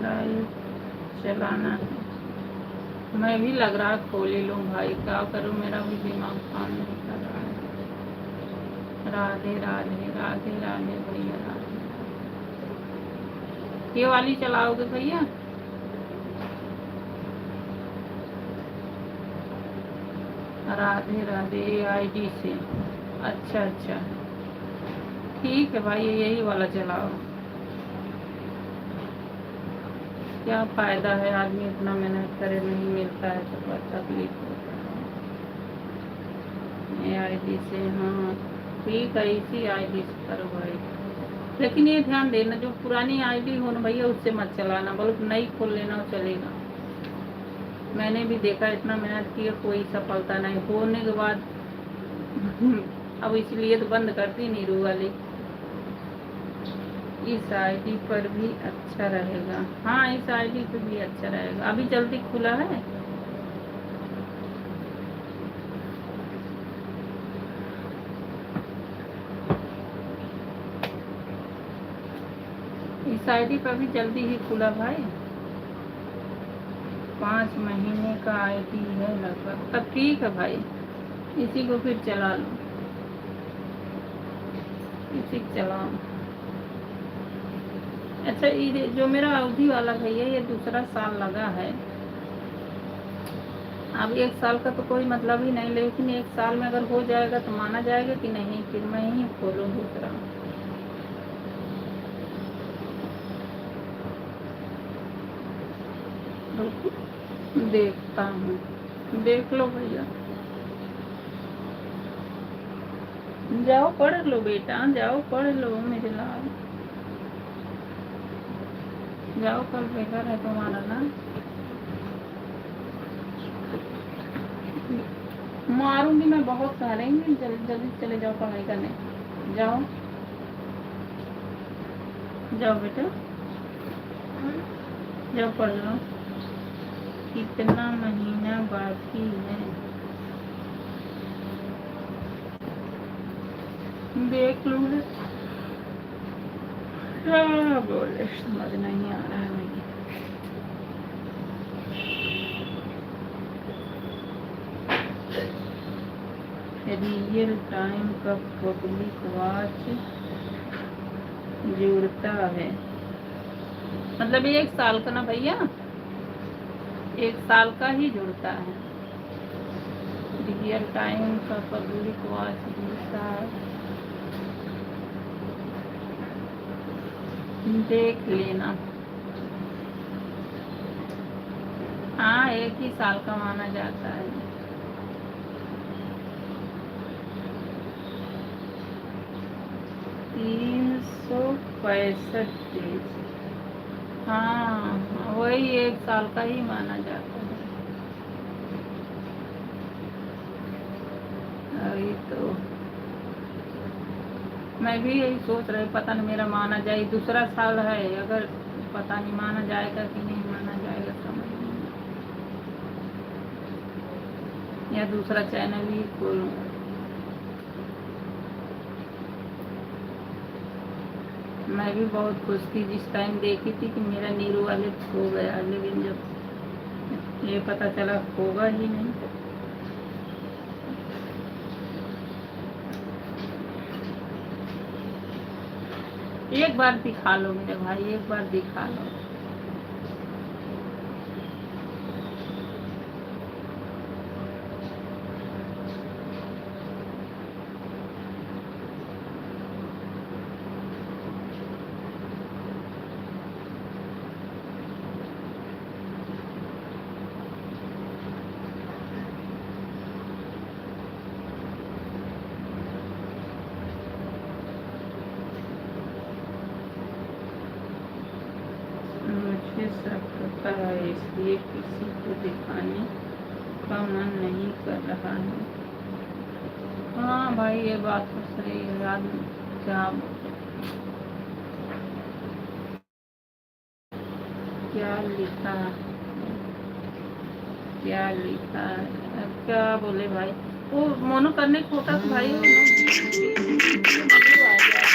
लाइव चलाना है। मैं भी लग रहा खोल ही लूँ भाई, क्या करूँ, मेरा भी दिमाग काम नहीं कर रहा है। राधे राधे राधे राधे भैया, राधे। ये वाली चलाओगे भैया? राधे राधे आईडी से। अच्छा अच्छा, ठीक है भाई, यही वाला चलाओ। क्या फ़ायदा है, आदमी इतना मेहनत करे, नहीं मिलता है तो बहुत तकलीफ होता है। ये आईडी से, हाँ ठीक है, इसी आईडी से करो भाई। लेकिन ये ध्यान देना, जो पुरानी आईडी हो ना भैया, उससे मत चलाना, बल्कि नई खोल लेना चलेगा। मैंने भी देखा, इतना मेहनत किया, कोई सफलता नहीं होने के बाद अब इसलिए तो बंद करती नीरू वाली। इस आईडी पर भी अच्छा रहेगा। हाँ, इस आईडी पर भी अच्छा रहेगा। अभी जल्दी खुला है। इस आईडी पर भी जल्दी ही खुला भाई। 5 महीने का आईडी है लगभग। तब ठीक है भाई, इसी को फिर चला लो, इसी को चलाओ। अच्छा, ये जो मेरा अवधि वाला भैया, ये दूसरा साल लगा है। अब 1 साल का तो कोई मतलब ही नहीं, लेकिन 1 साल में अगर हो जाएगा तो माना जाएगा कि नहीं, फिर मैं ही खोलूँ दूसरा। देखता हूँ, देख लो भैया, जाओ पढ़ लो बेटा, जाओ पढ़ लो मेरे लाल, जाओ, कल पेपर है तुम्हारा ना। मारूंगी मैं बहुत सारे, जल्दी जल्दी चले जाओ पढ़ाई करने, जाओ जाओ बेटा, जाओ पढ़ लो। कितना महीना बाकी है देख लो। क्या बोले समझ नहीं आ रहा है मुझे। रियल टाइम का पब्लिक वॉच जुड़ता है, मतलब ये 1 साल का ना भैया, 1 साल का ही जुड़ता है। रियल टाइम का पब्लिक वॉच जुड़ता है, देख लेना। हाँ, 1 ही साल का माना जाता है। तीन 365 डेज, हाँ वही 1 साल का ही माना जाता है। अभी तो मैं भी यही सोच रही, पता नहीं मेरा माना जाए, दूसरा साल है, अगर पता नहीं माना जाएगा कि नहीं माना जाएगा, समझ नहीं, या दूसरा चैनल ही खोलूँ। मैं भी बहुत खुश थी जिस टाइम देखी थी कि मेरा नीरू वाले खो गया, लेकिन जब ये पता चला होगा ही नहीं। एक बार दिखा लो मेरे भाई, एक बार दिखा लो। मुझे सब पता है, इसलिए किसी को दिखाने का मन नहीं कर रहा है। हाँ भाई, ये बात तो सही है यार, क्या क्या लिखा, क्या लिखा है, अब क्या बोले भाई। वो मोनो करने को होता तो भाई आ जाता।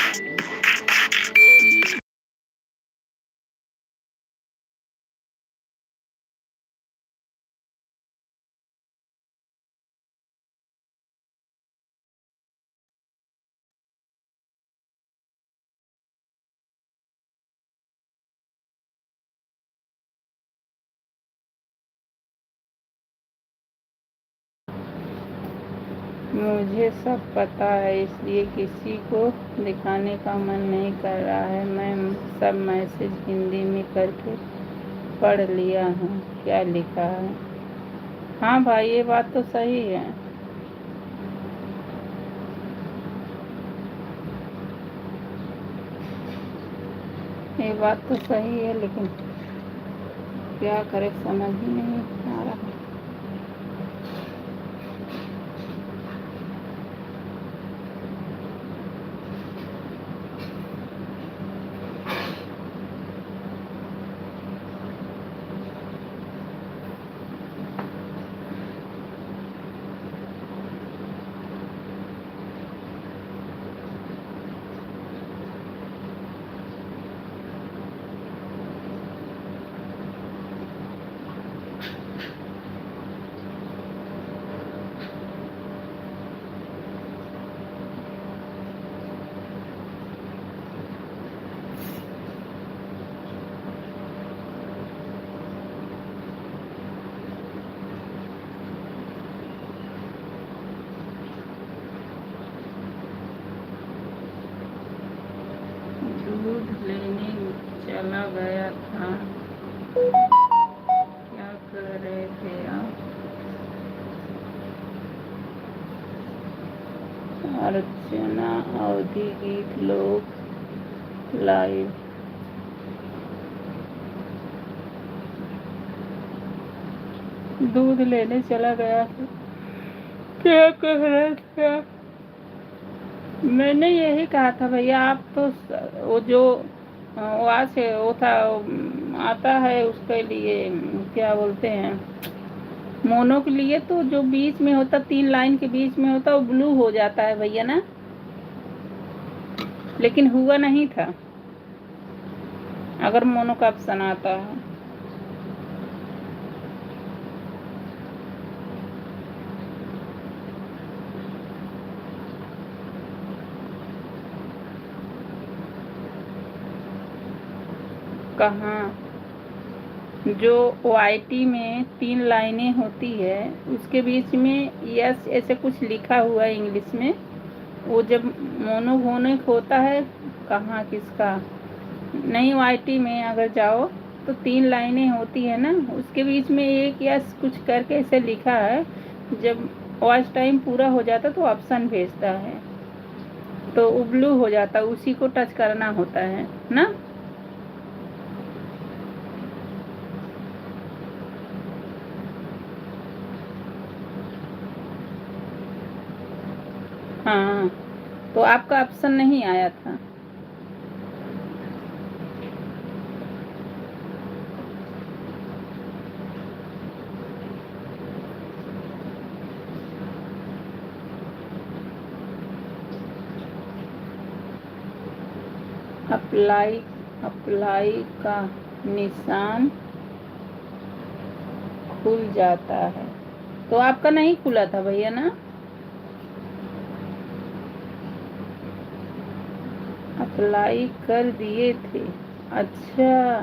मुझे सब पता है, इसलिए किसी को दिखाने का मन नहीं कर रहा है। मैं सब मैसेज हिंदी में करके पढ़ लिया हूँ, क्या लिखा है। हाँ भाई, ये बात तो सही है। ये बात तो सही है, लेकिन क्या करे समझ ही नहीं आ रहा। दूध लेने चला गया था। क्या कर रहे थे आप? अर्चना अवधि गीत लोग लाइव। दूध लेने चला गया था। क्या कह रहे थे आप? मैंने यही कहा था भैया, आप तो वो जो वहाँ से वो था, आता है उसके लिए, क्या बोलते हैं, मोनो के लिए, तो जो बीच में होता, 3 लाइन के बीच में होता, वो ब्लू हो जाता है भैया ना, लेकिन हुआ नहीं था अगर मोनो का ऑप्शन आता है। कहाँ? जो वाईटी में 3 लाइनें होती है, उसके बीच में यस ऐसे कुछ लिखा हुआ है इंग्लिश में, वो जब मोनोफोनिक होता है, कहाँ किसका नहीं, वाईटी में अगर जाओ तो 3 लाइनें होती है ना, उसके बीच में एक यस कुछ करके ऐसे लिखा है, जब वॉच टाइम पूरा हो जाता तो ऑप्शन भेजता है, तो वो ब्लू हो जाता, उसी को टच करना होता है ना। हाँ, तो आपका ऑप्शन नहीं आया था। अप्लाई अप्लाई का निशान खुल जाता है, तो आपका नहीं खुला था भैया ना। अप्लाई कर दिए थे, अच्छा।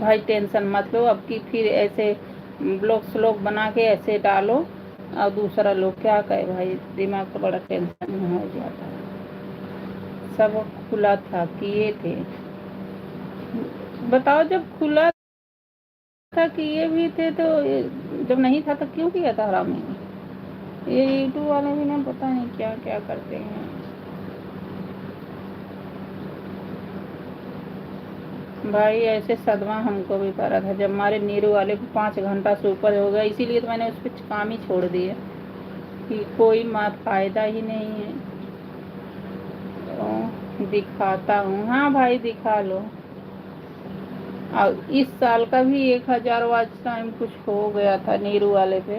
भाई टेंशन मत लो, अब की फिर ऐसे ब्लॉग स्लॉग बना के ऐसे डालो और दूसरा लोग क्या कहे भाई, दिमाग का बड़ा टेंशन हो जाता है। सब खुला था, किए थे, बताओ जब खुला था किए भी थे, तो जब नहीं था तो क्यों किया था हरामी? ये यूट्यूब वाले भी ना पता नहीं क्या क्या करते हैं। भाई ऐसे सदमा हमको भी पड़ा था जब हमारे नीरू वाले को 5 घंटा से ऊपर हो गया, इसीलिए तो मैंने उस पर काम ही छोड़ दिया कि कोई फायदा ही नहीं है। तो दिखाता हूँ, हाँ भाई दिखा लो। और इस साल का भी 1000 वॉच टाइम कुछ हो गया था नीरू वाले पे,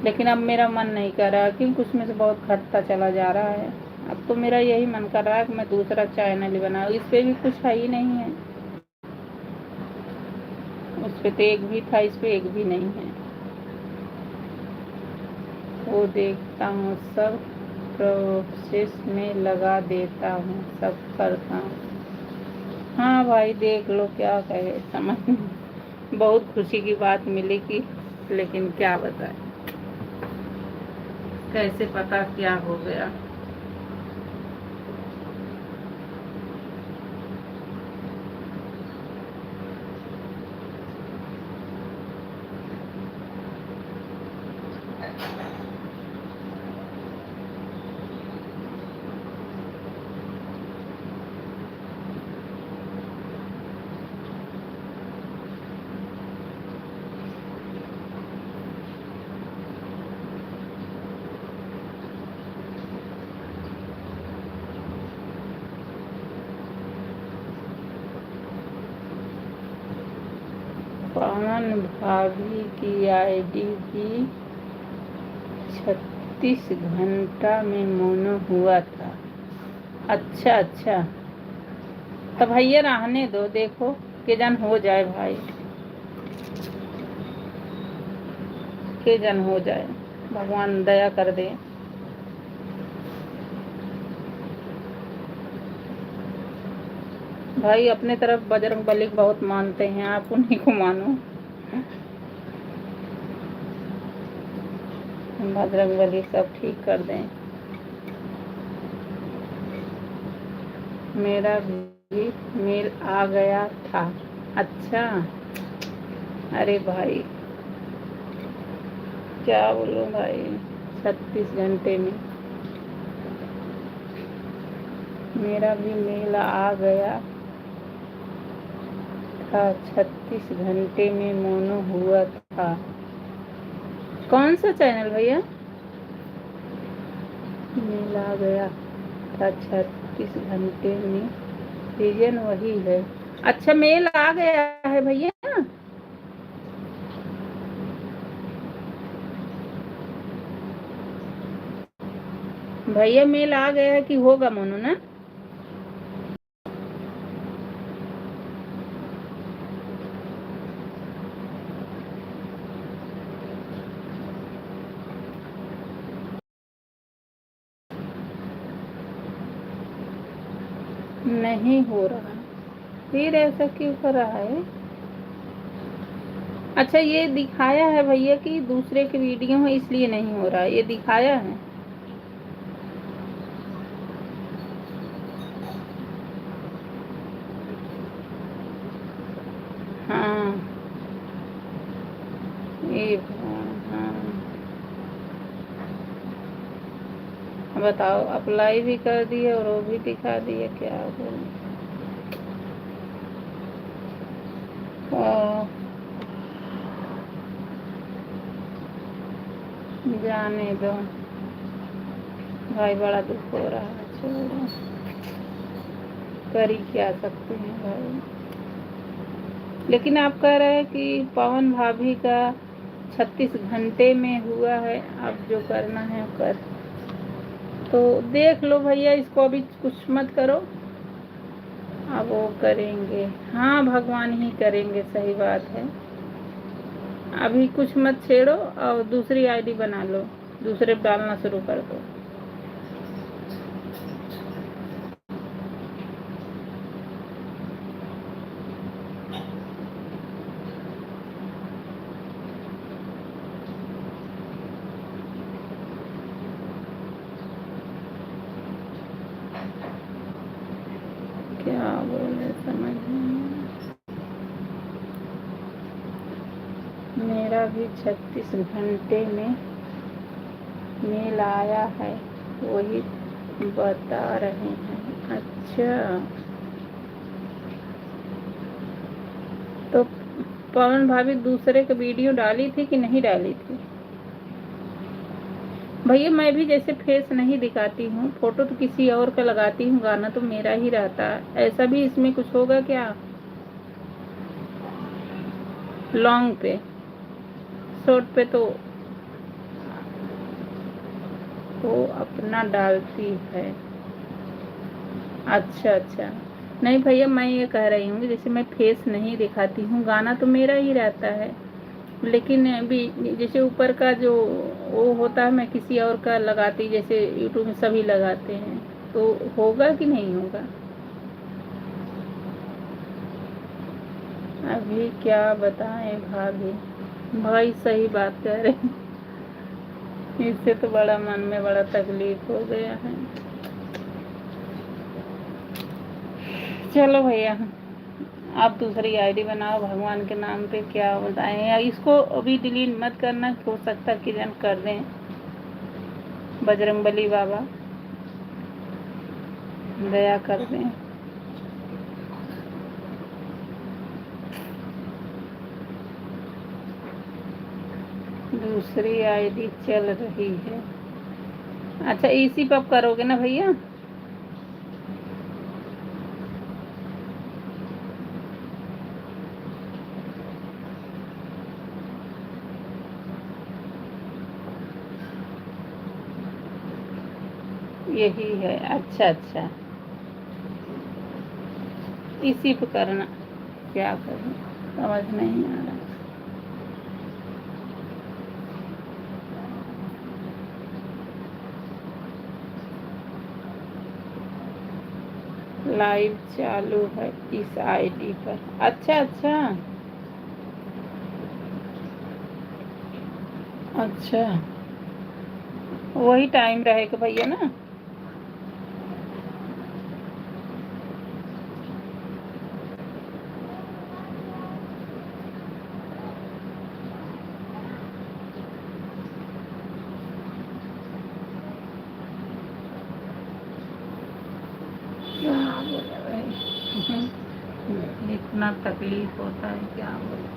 लेकिन अब मेरा मन नहीं कर रहा क्योंकि उसमें से बहुत घटता चला जा रहा है। अब तो मेरा यही मन कर रहा है कि मैं दूसरा चैनल ही बनाऊँ, इस पे भी कुछ है ही नहीं है। उस पे तो एक भी था, इस पे एक भी नहीं है। वो देखता हूँ, सब प्रोसेस में लगा देता हूँ, सब करता हूँ। हाँ भाई देख लो, क्या कहे, समझ बहुत खुशी की बात मिली कि, लेकिन क्या बताए, कैसे पता क्या हो गया। पवन भाभी की आईडी भी 36 घंटा में मोनो हुआ था। अच्छा अच्छा, तो भैया रहने दो, देखो के जन हो जाए भाई, के जन हो जाए, भगवान दया कर दे। भाई अपने तरफ बजरंग बली को बहुत मानते हैं, आप उन्हीं को मानो। बजरंगबली सब ठीक कर दें। मेरा भी मेल आ गया था। अच्छा, अरे भाई क्या बोलूं भाई, 36 घंटे में मेरा भी मेल आ गया था। 36 घंटे में मोनो हुआ था। कौन सा चैनल भैया? मेल आ गया था 36 घंटे में, रीजन वही है। अच्छा, मेल आ गया है भैया। भैया मेल आ गया है कि होगा मोनू ना? नहीं हो रहा, फिर ऐसा क्यों कर रहा है? अच्छा, ये दिखाया है भैया कि दूसरे के वीडियो है इसलिए नहीं हो रहा, ये दिखाया है। हाँ, ये हाँ, बताओ, अप्लाई भी कर दिए और वो भी दिखा दिए, क्या बोलूं। जाने दो भाई, बड़ा दुख हो रहा है, छोड़ो, कर ही क्या सकते हैं भाई। लेकिन आप कह रहे हैं कि पवन भाभी का 36 घंटे में हुआ है, अब जो करना है कर, तो देख लो भैया, इसको अभी कुछ मत करो, अब वो करेंगे। हाँ, भगवान ही करेंगे, सही बात है। अभी कुछ मत छेड़ो और दूसरी आईडी बना लो, दूसरे पे डालना शुरू कर दो। क्या बोले समझ नहीं। मेरा भी 36 घंटे में मेल आया है, वही बता रहे हैं। अच्छा, तो पवन भाभी दूसरे का वीडियो डाली थी कि नहीं डाली थी? भैया मैं भी जैसे फेस नहीं दिखाती हूँ, फोटो तो किसी और का लगाती हूँ, गाना तो मेरा ही रहता है, ऐसा भी इसमें कुछ होगा क्या? लॉन्ग पे, शॉर्ट पे तो वो अपना डालती है। अच्छा अच्छा, नहीं भैया, मैं ये कह रही हूँ जैसे मैं फेस नहीं दिखाती हूँ, गाना तो मेरा ही रहता है, लेकिन अभी जैसे ऊपर का जो वो होता है, मैं किसी और का लगाती, जैसे यूट्यूब में सभी लगाते हैं, तो होगा कि नहीं होगा? अभी क्या बताएं भाभी, भाई सही बात कह रहे हैं, इससे तो बड़ा मन में बड़ा तकलीफ हो गया है। चलो भैया, आप दूसरी आईडी बनाओ, भगवान के नाम पे क्या बताएं, या इसको अभी डिलीट मत करना, हो सकता है किरण कर दें, बजरंगबली बाबा दया कर दें। दूसरी आईडी चल रही है। अच्छा, इसी पे आप करोगे ना भैया? यही है, अच्छा अच्छा, इसी पे करना, क्या करूं, समझ नहीं आ रहा। लाइव चालू है इस आईडी पर। अच्छा अच्छा, अच्छा, वही टाइम रहेगा भैया ना। क्या बोले भाई। इतना तकलीफ होता है, क्या बोले।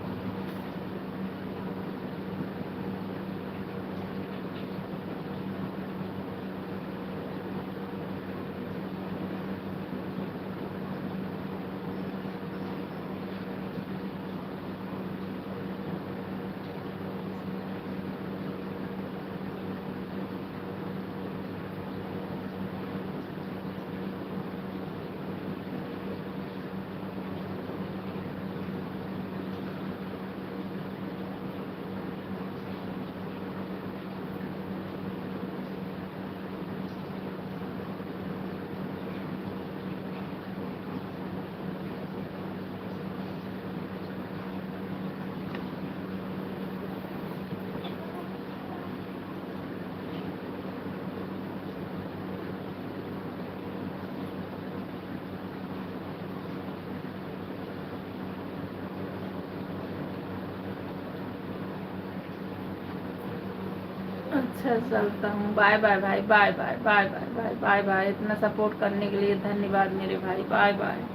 अच्छा चलता हूँ, बाय बाय भाई, bye bye bye bye bye bye bye. इतना सपोर्ट करने के लिए धन्यवाद मेरे भाई, बाय बाय।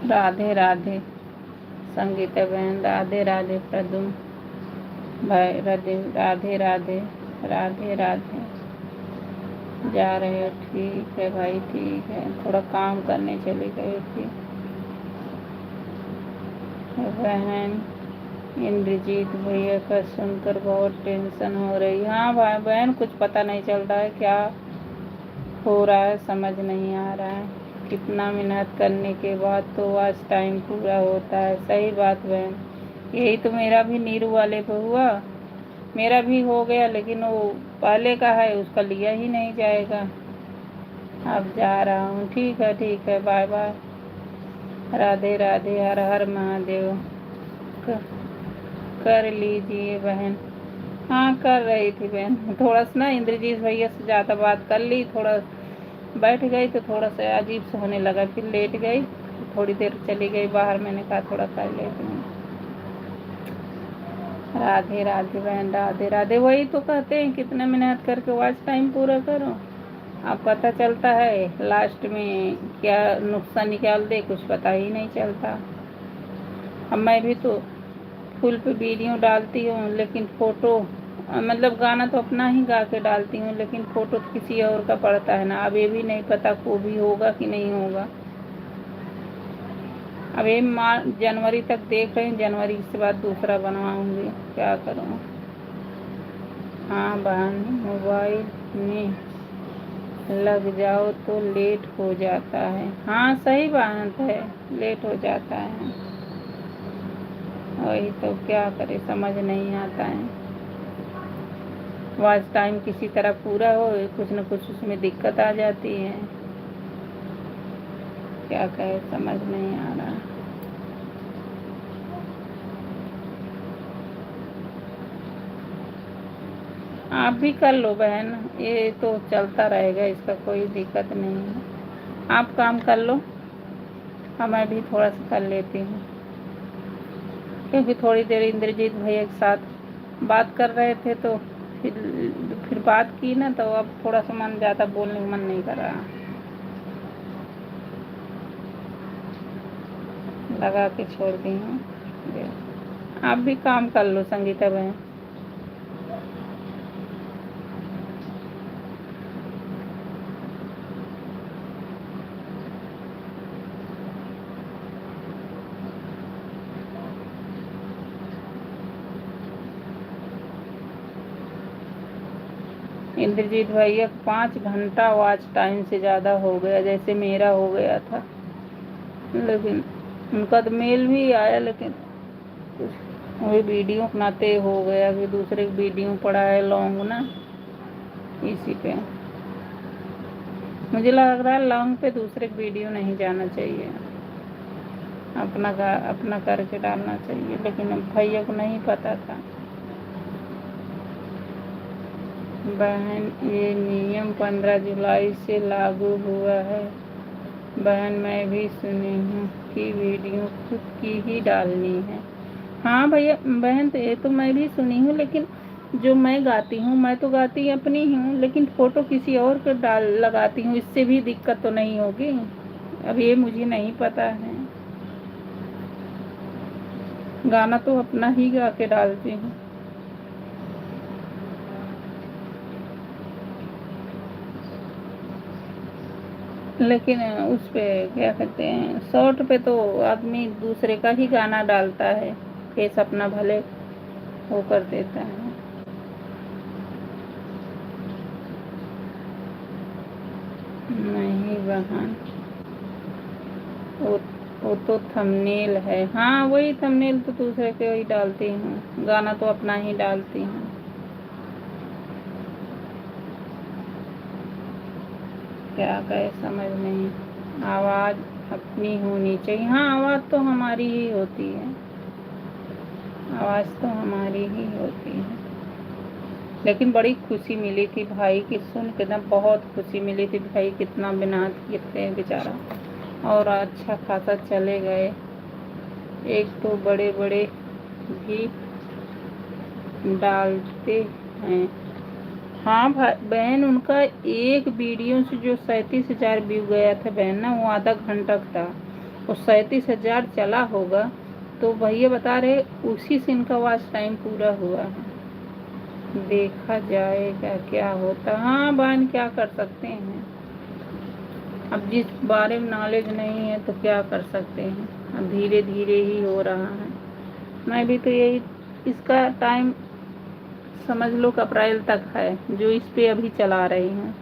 राधे राधे संगीता बहन, राधे राधे प्रदुम भाई, राधे राधे राधे राधे राधे। जा रहे हो? ठीक है भाई, ठीक है, थोड़ा काम करने चले गए थे। बहन इंद्रजीत भैया का सुनकर बहुत टेंशन हो रही। हाँ भाई बहन, कुछ पता नहीं चल रहा है क्या हो रहा है, समझ नहीं आ रहा है। कितना मेहनत करने के बाद तो आज टाइम पूरा होता है। सही बात बहन, यही तो मेरा भी नीरू वाले पे हुआ। मेरा भी हो गया, लेकिन वो पहले का है, उसका लिया ही नहीं जाएगा। अब जा रहा हूँ। ठीक है, बाय बाय। राधे राधे, हर हर महादेव। कर लीजिए बहन। हाँ कर रही थी बहन, थोड़ा सा ना इंद्रजीत भैया से ज़्यादा बात कर ली, थोड़ा बैठ गई तो थोड़ा सा अजीब सा होने लगा, फिर लेट गई, थोड़ी देर चली गई बाहर। मैंने कहा थोड़ा कर लेती हूँ। राधे राधे बहन, राधे राधे। वही तो कहते हैं कितना मेहनत करके वॉच टाइम पूरा करो, अब पता चलता है लास्ट में क्या नुक्सान निकाल दे, कुछ पता ही नहीं चलता। अब मैं भी तो फुल पे वीडियो डालती हूँ, लेकिन फ़ोटो मतलब गाना तो अपना ही गा के डालती हूँ, लेकिन फ़ोटो तो किसी और का पड़ता है ना। अब ये भी नहीं पता को भी होगा कि नहीं होगा। अब ये जनवरी तक देख रही हूँ, जनवरी के बाद दूसरा बनवाऊँगी, क्या करूँ। हाँ बहन, मोबाइल में लग जाओ तो लेट हो जाता है। हाँ सही बात है, लेट हो जाता है। वही तो क्या करे, समझ नहीं आता है। वॉच टाइम किसी तरह पूरा हो, कुछ न कुछ उसमें दिक्कत आ जाती है, क्या कहे, समझ नहीं आ रहा। आप भी कर लो बहन, ये तो चलता रहेगा, इसका कोई दिक्कत नहीं है। आप काम कर लो, हाँ मैं भी थोड़ा सा कर लेती हूँ, क्योंकि थोड़ी देर इंद्रजीत भैया के साथ बात कर रहे थे, तो फिर बात की ना, तो अब थोड़ा सा मन ज़्यादा बोलने का मन नहीं कर रहा, लगा के छोड़ दी हूँ। आप भी काम कर लो संगीता बहन। इंद्रजीत भैया 5 घंटा वॉच टाइम से ज़्यादा हो गया, जैसे मेरा हो गया था, लेकिन उनका तो मेल भी आया, लेकिन वही वीडियो बनाते हो गया, फिर दूसरे वीडियो पड़ा है लॉन्ग ना, इसी पे मुझे लग रहा है लॉन्ग पे दूसरे वीडियो नहीं जाना चाहिए, अपना करके डालना चाहिए, लेकिन भैया को नहीं पता था। बहन ये नियम 15 जुलाई से लागू हुआ है। बहन मैं भी सुनी हूँ कि वीडियो खुद की ही डालनी है। हाँ भैया बहन, तो ये तो मैं भी सुनी हूँ, लेकिन जो मैं गाती हूँ, मैं तो गाती अपनी हूँ, लेकिन फ़ोटो किसी और को लगाती हूँ, इससे भी दिक्कत तो नहीं होगी। अब ये मुझे नहीं पता है, गाना तो अपना ही गा के डालती हूँ। लेकिन उस पे क्या कहते हैं, शॉर्ट पे तो आदमी दूसरे का ही गाना डालता है, फेस अपना भले वो कर देता है। नहीं बहन, वो तो थंबनेल है। हाँ वही थंबनेल तो दूसरे के वही डालती हूँ, गाना तो अपना ही डालती हूँ। क्या कहे, समझ नहीं। आवाज़ अपनी होनी चाहिए। हाँ आवाज़ तो हमारी ही होती है, आवाज़ तो हमारी ही होती है। लेकिन बड़ी खुशी मिली थी भाई की सुन के ना, बहुत खुशी मिली थी। भाई कितना मेहनत करते हैं बेचारा, और अच्छा खासा चले गए। एक तो बड़े बड़े भी डालते हैं। हाँ भाई बहन, उनका एक वीडियो से जो 37,000 व्यू गया था बहन ना, वो आधा घंटा था, और 37,000 चला होगा, तो भैया बता रहे उसी से इनका वॉच टाइम पूरा हुआ है। देखा जाएगा क्या होता। हाँ बहन, क्या कर सकते हैं, अब जिस बारे में नॉलेज नहीं है तो क्या कर सकते हैं। अब धीरे धीरे ही हो रहा है। मैं भी तो यही, इसका टाइम समझ लो कि अप्रैल तक है जो इस पे अभी चला रही हैं।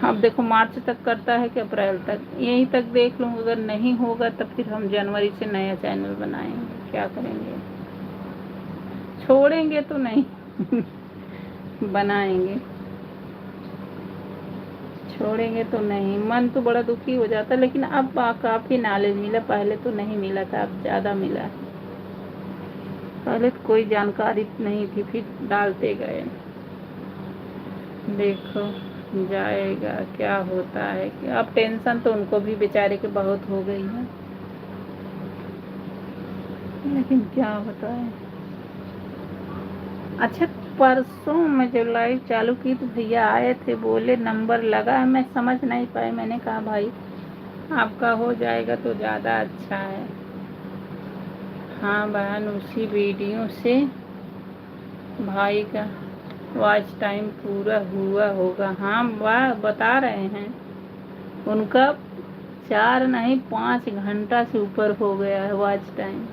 अब देखो मार्च तक करता है कि अप्रैल तक, यहीं तक देख लूँ। अगर नहीं होगा तब फिर हम जनवरी से नया चैनल बनाएंगे। क्या करेंगे, छोड़ेंगे तो नहीं बनाएंगे, छोड़ेंगे तो नहीं। मन तो बड़ा दुखी हो जाता, लेकिन अब काफ़ी नॉलेज मिला, पहले तो नहीं मिला था, अब ज़्यादा मिला है। पहले तो कोई जानकारी नहीं थी, फिर डालते गए। देखो जाएगा क्या होता है कि अब टेंशन तो उनको भी बेचारे के बहुत हो गई है, लेकिन क्या बताएं। अच्छा, परसों मैं जब लाइव चालू की तो भैया आए थे, बोले नंबर लगा है, मैं समझ नहीं पाई। मैंने कहा भाई आपका हो जाएगा तो ज़्यादा अच्छा है। हाँ बहन, उसी वीडियो से भाई का वॉच टाइम पूरा हुआ होगा। हाँ वाह, बता रहे हैं उनका 4 नहीं 5 घंटा से ऊपर हो गया है वॉच टाइम।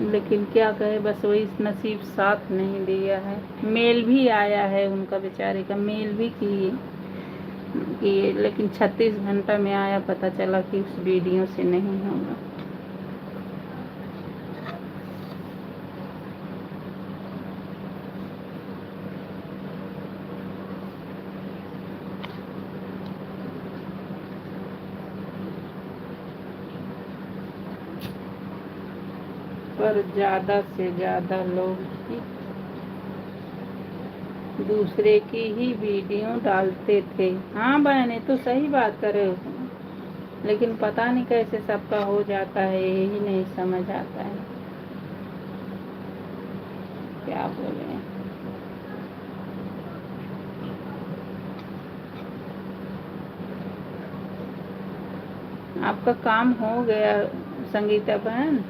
लेकिन क्या कहे, बस वही नसीब साथ नहीं दिया है। मेल भी आया है उनका, बेचारे का मेल भी किए, लेकिन 36 घंटा में आया, पता चला कि उस वीडियो से नहीं होगा। पर ज़्यादा से ज़्यादा लोग दूसरे की ही वीडियो डालते थे। हाँ बहन, तो सही बात कर रहे हो, लेकिन पता नहीं कैसे सबका हो जाता है, यही नहीं समझ आता है। क्या बोले, आपका काम हो गया संगीता बहन?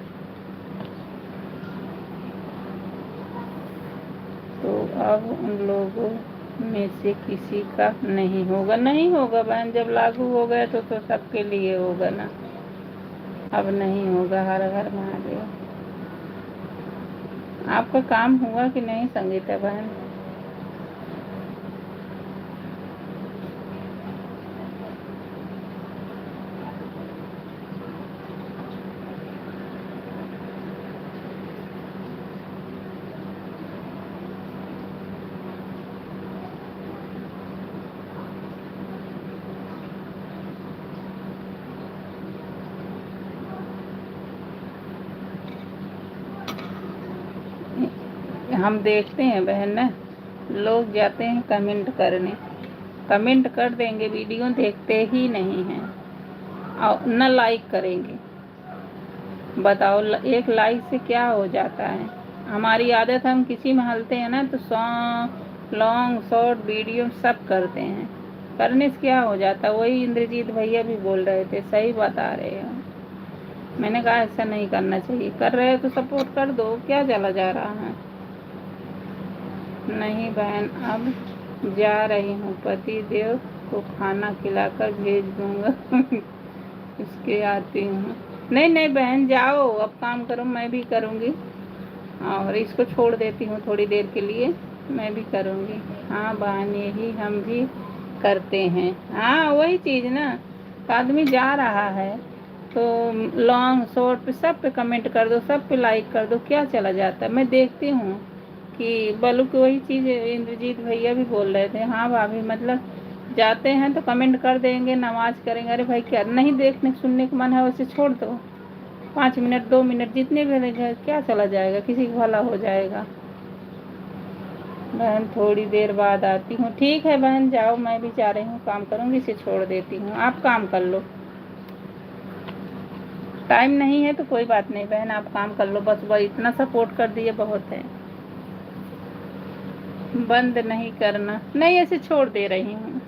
तो अब उन लोगों में से किसी का नहीं होगा। नहीं होगा बहन, जब लागू हो गया तो सबके लिए होगा ना। अब नहीं होगा। हर हर महादेव। आपका काम हुआ कि नहीं संगीता बहन? हम देखते हैं बहन ना, लोग जाते हैं कमेंट करने, कमेंट कर देंगे, वीडियो देखते ही नहीं हैं और न लाइक करेंगे। बताओ एक लाइक से क्या हो जाता है। हमारी आदत, हम किसी में हलते हैं ना तो सॉन्ग लॉन्ग शॉर्ट वीडियो सब करते हैं, करने से क्या हो जाता है। वही इंद्रजीत भैया भी बोल रहे थे, सही बता रहे हो। मैंने कहा ऐसा नहीं करना चाहिए, कर रहे हो तो सपोर्ट कर दो, क्या चला जा रहा है। नहीं बहन, अब जा रही हूँ, पति देव को खाना खिलाकर भेज दूँगा इसके आती हूँ। नहीं नहीं बहन, जाओ अब काम करो, मैं भी करूँगी और इसको छोड़ देती हूँ थोड़ी देर के लिए, मैं भी करूँगी। हाँ बहन, यही हम भी करते हैं। हाँ वही चीज़ ना, तो आदमी जा रहा है तो लॉन्ग शॉर्ट पे सब पे कमेंट कर दो, सब पे लाइक कर दो, क्या चला जाता है। मैं देखती हूँ कि बलू की वही चीज़ इंद्रजीत भैया भी बोल रहे थे। हाँ भाभी, मतलब जाते हैं तो कमेंट कर देंगे, नमाज करेंगे। अरे भाई, क्या नहीं देखने सुनने का मन है वैसे छोड़ दो, 5 मिनट 2 मिनट जितने भी लगे, क्या चला जाएगा, किसी का भला हो जाएगा। बहन थोड़ी देर बाद आती हूँ। ठीक है बहन, जाओ, मैं भी जा रही हूँ, काम करूँगी, इसे छोड़ देती हूँ, आप काम कर लो। टाइम नहीं है तो कोई बात नहीं बहन, आप काम कर लो, बस इतना सपोर्ट कर दिए बहुत है। बंद नहीं करना, नहीं ऐसे छोड़ दे रही हूँ।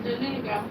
देने क्या?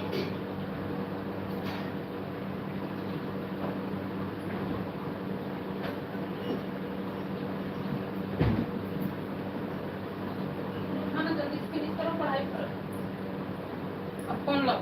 हाँ ना, जल्दी से फिनिश करो, पढ़ाई करो। अब फोन लो।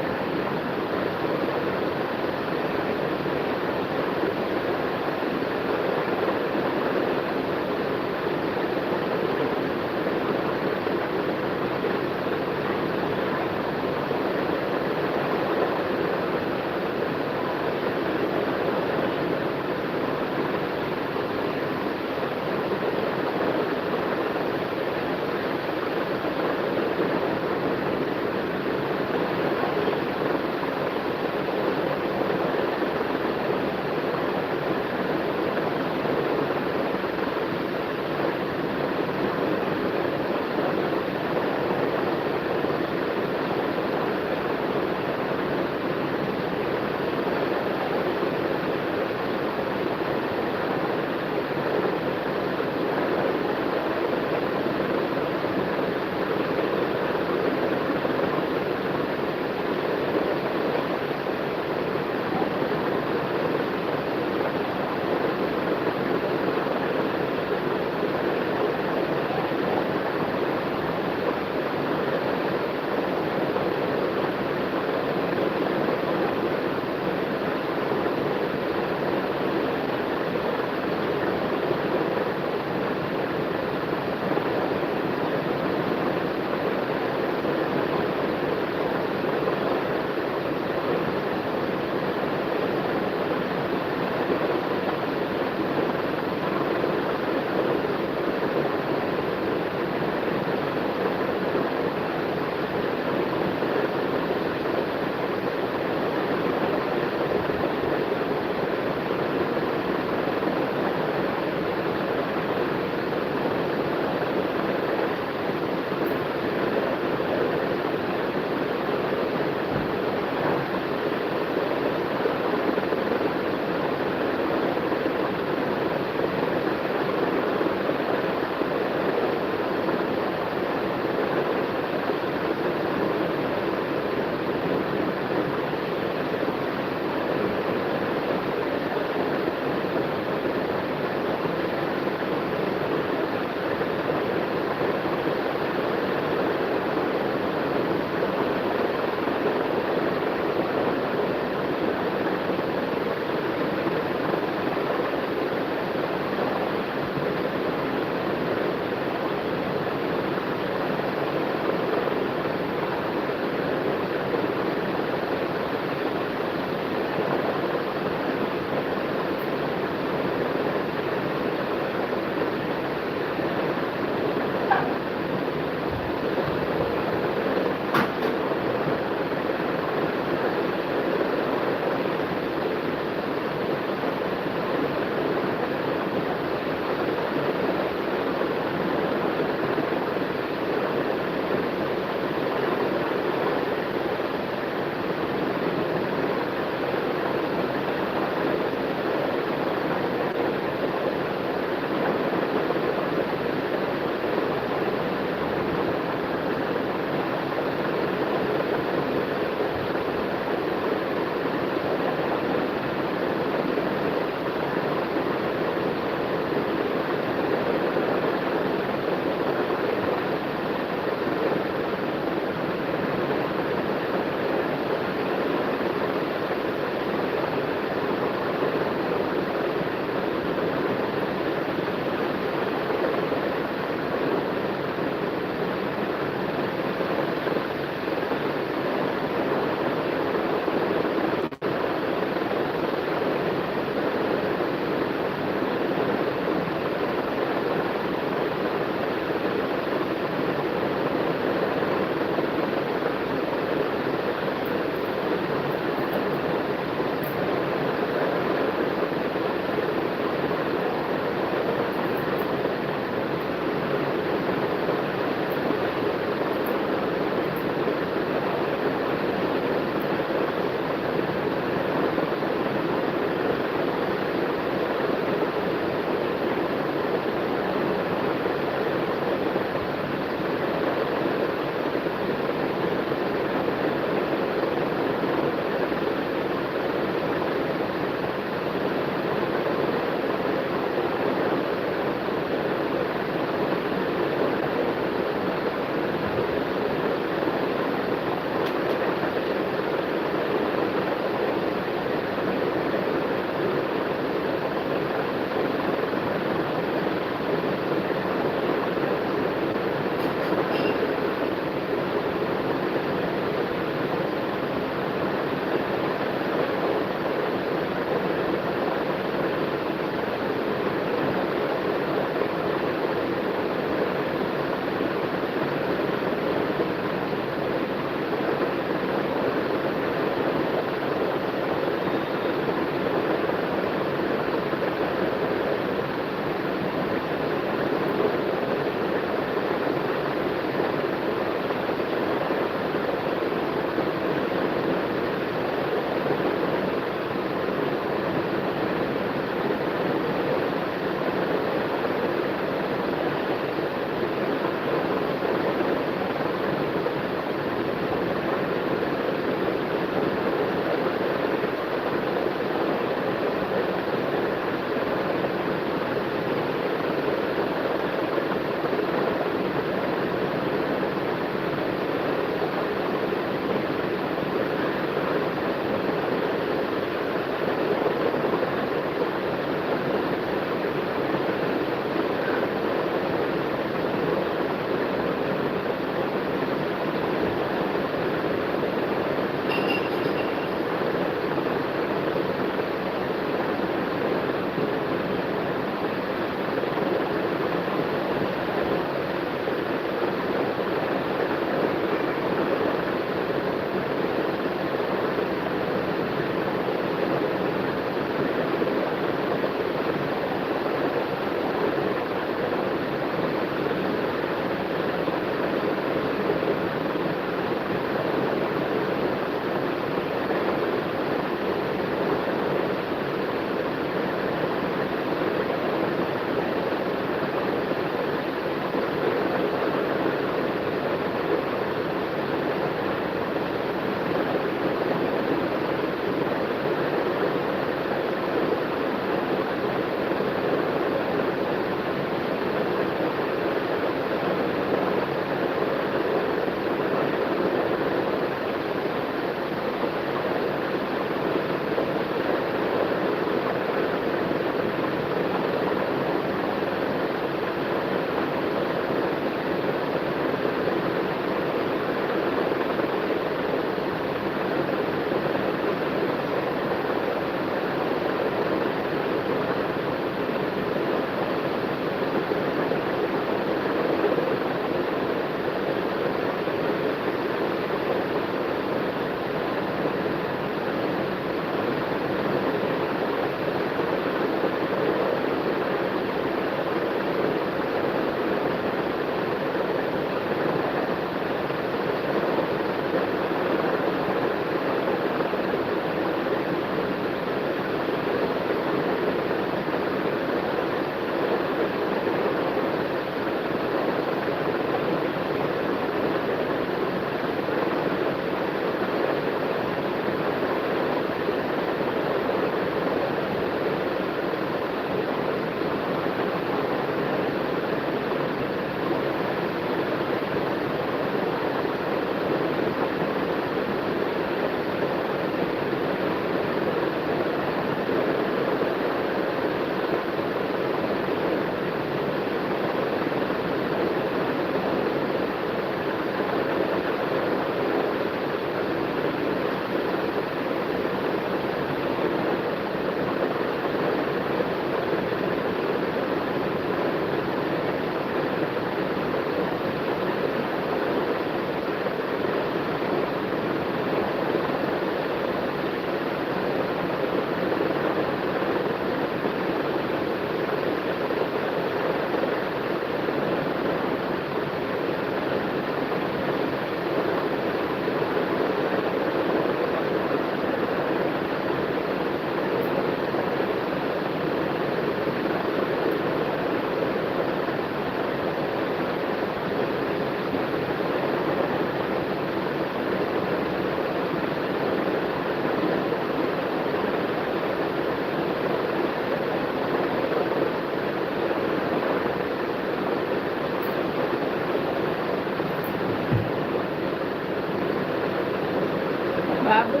बाबू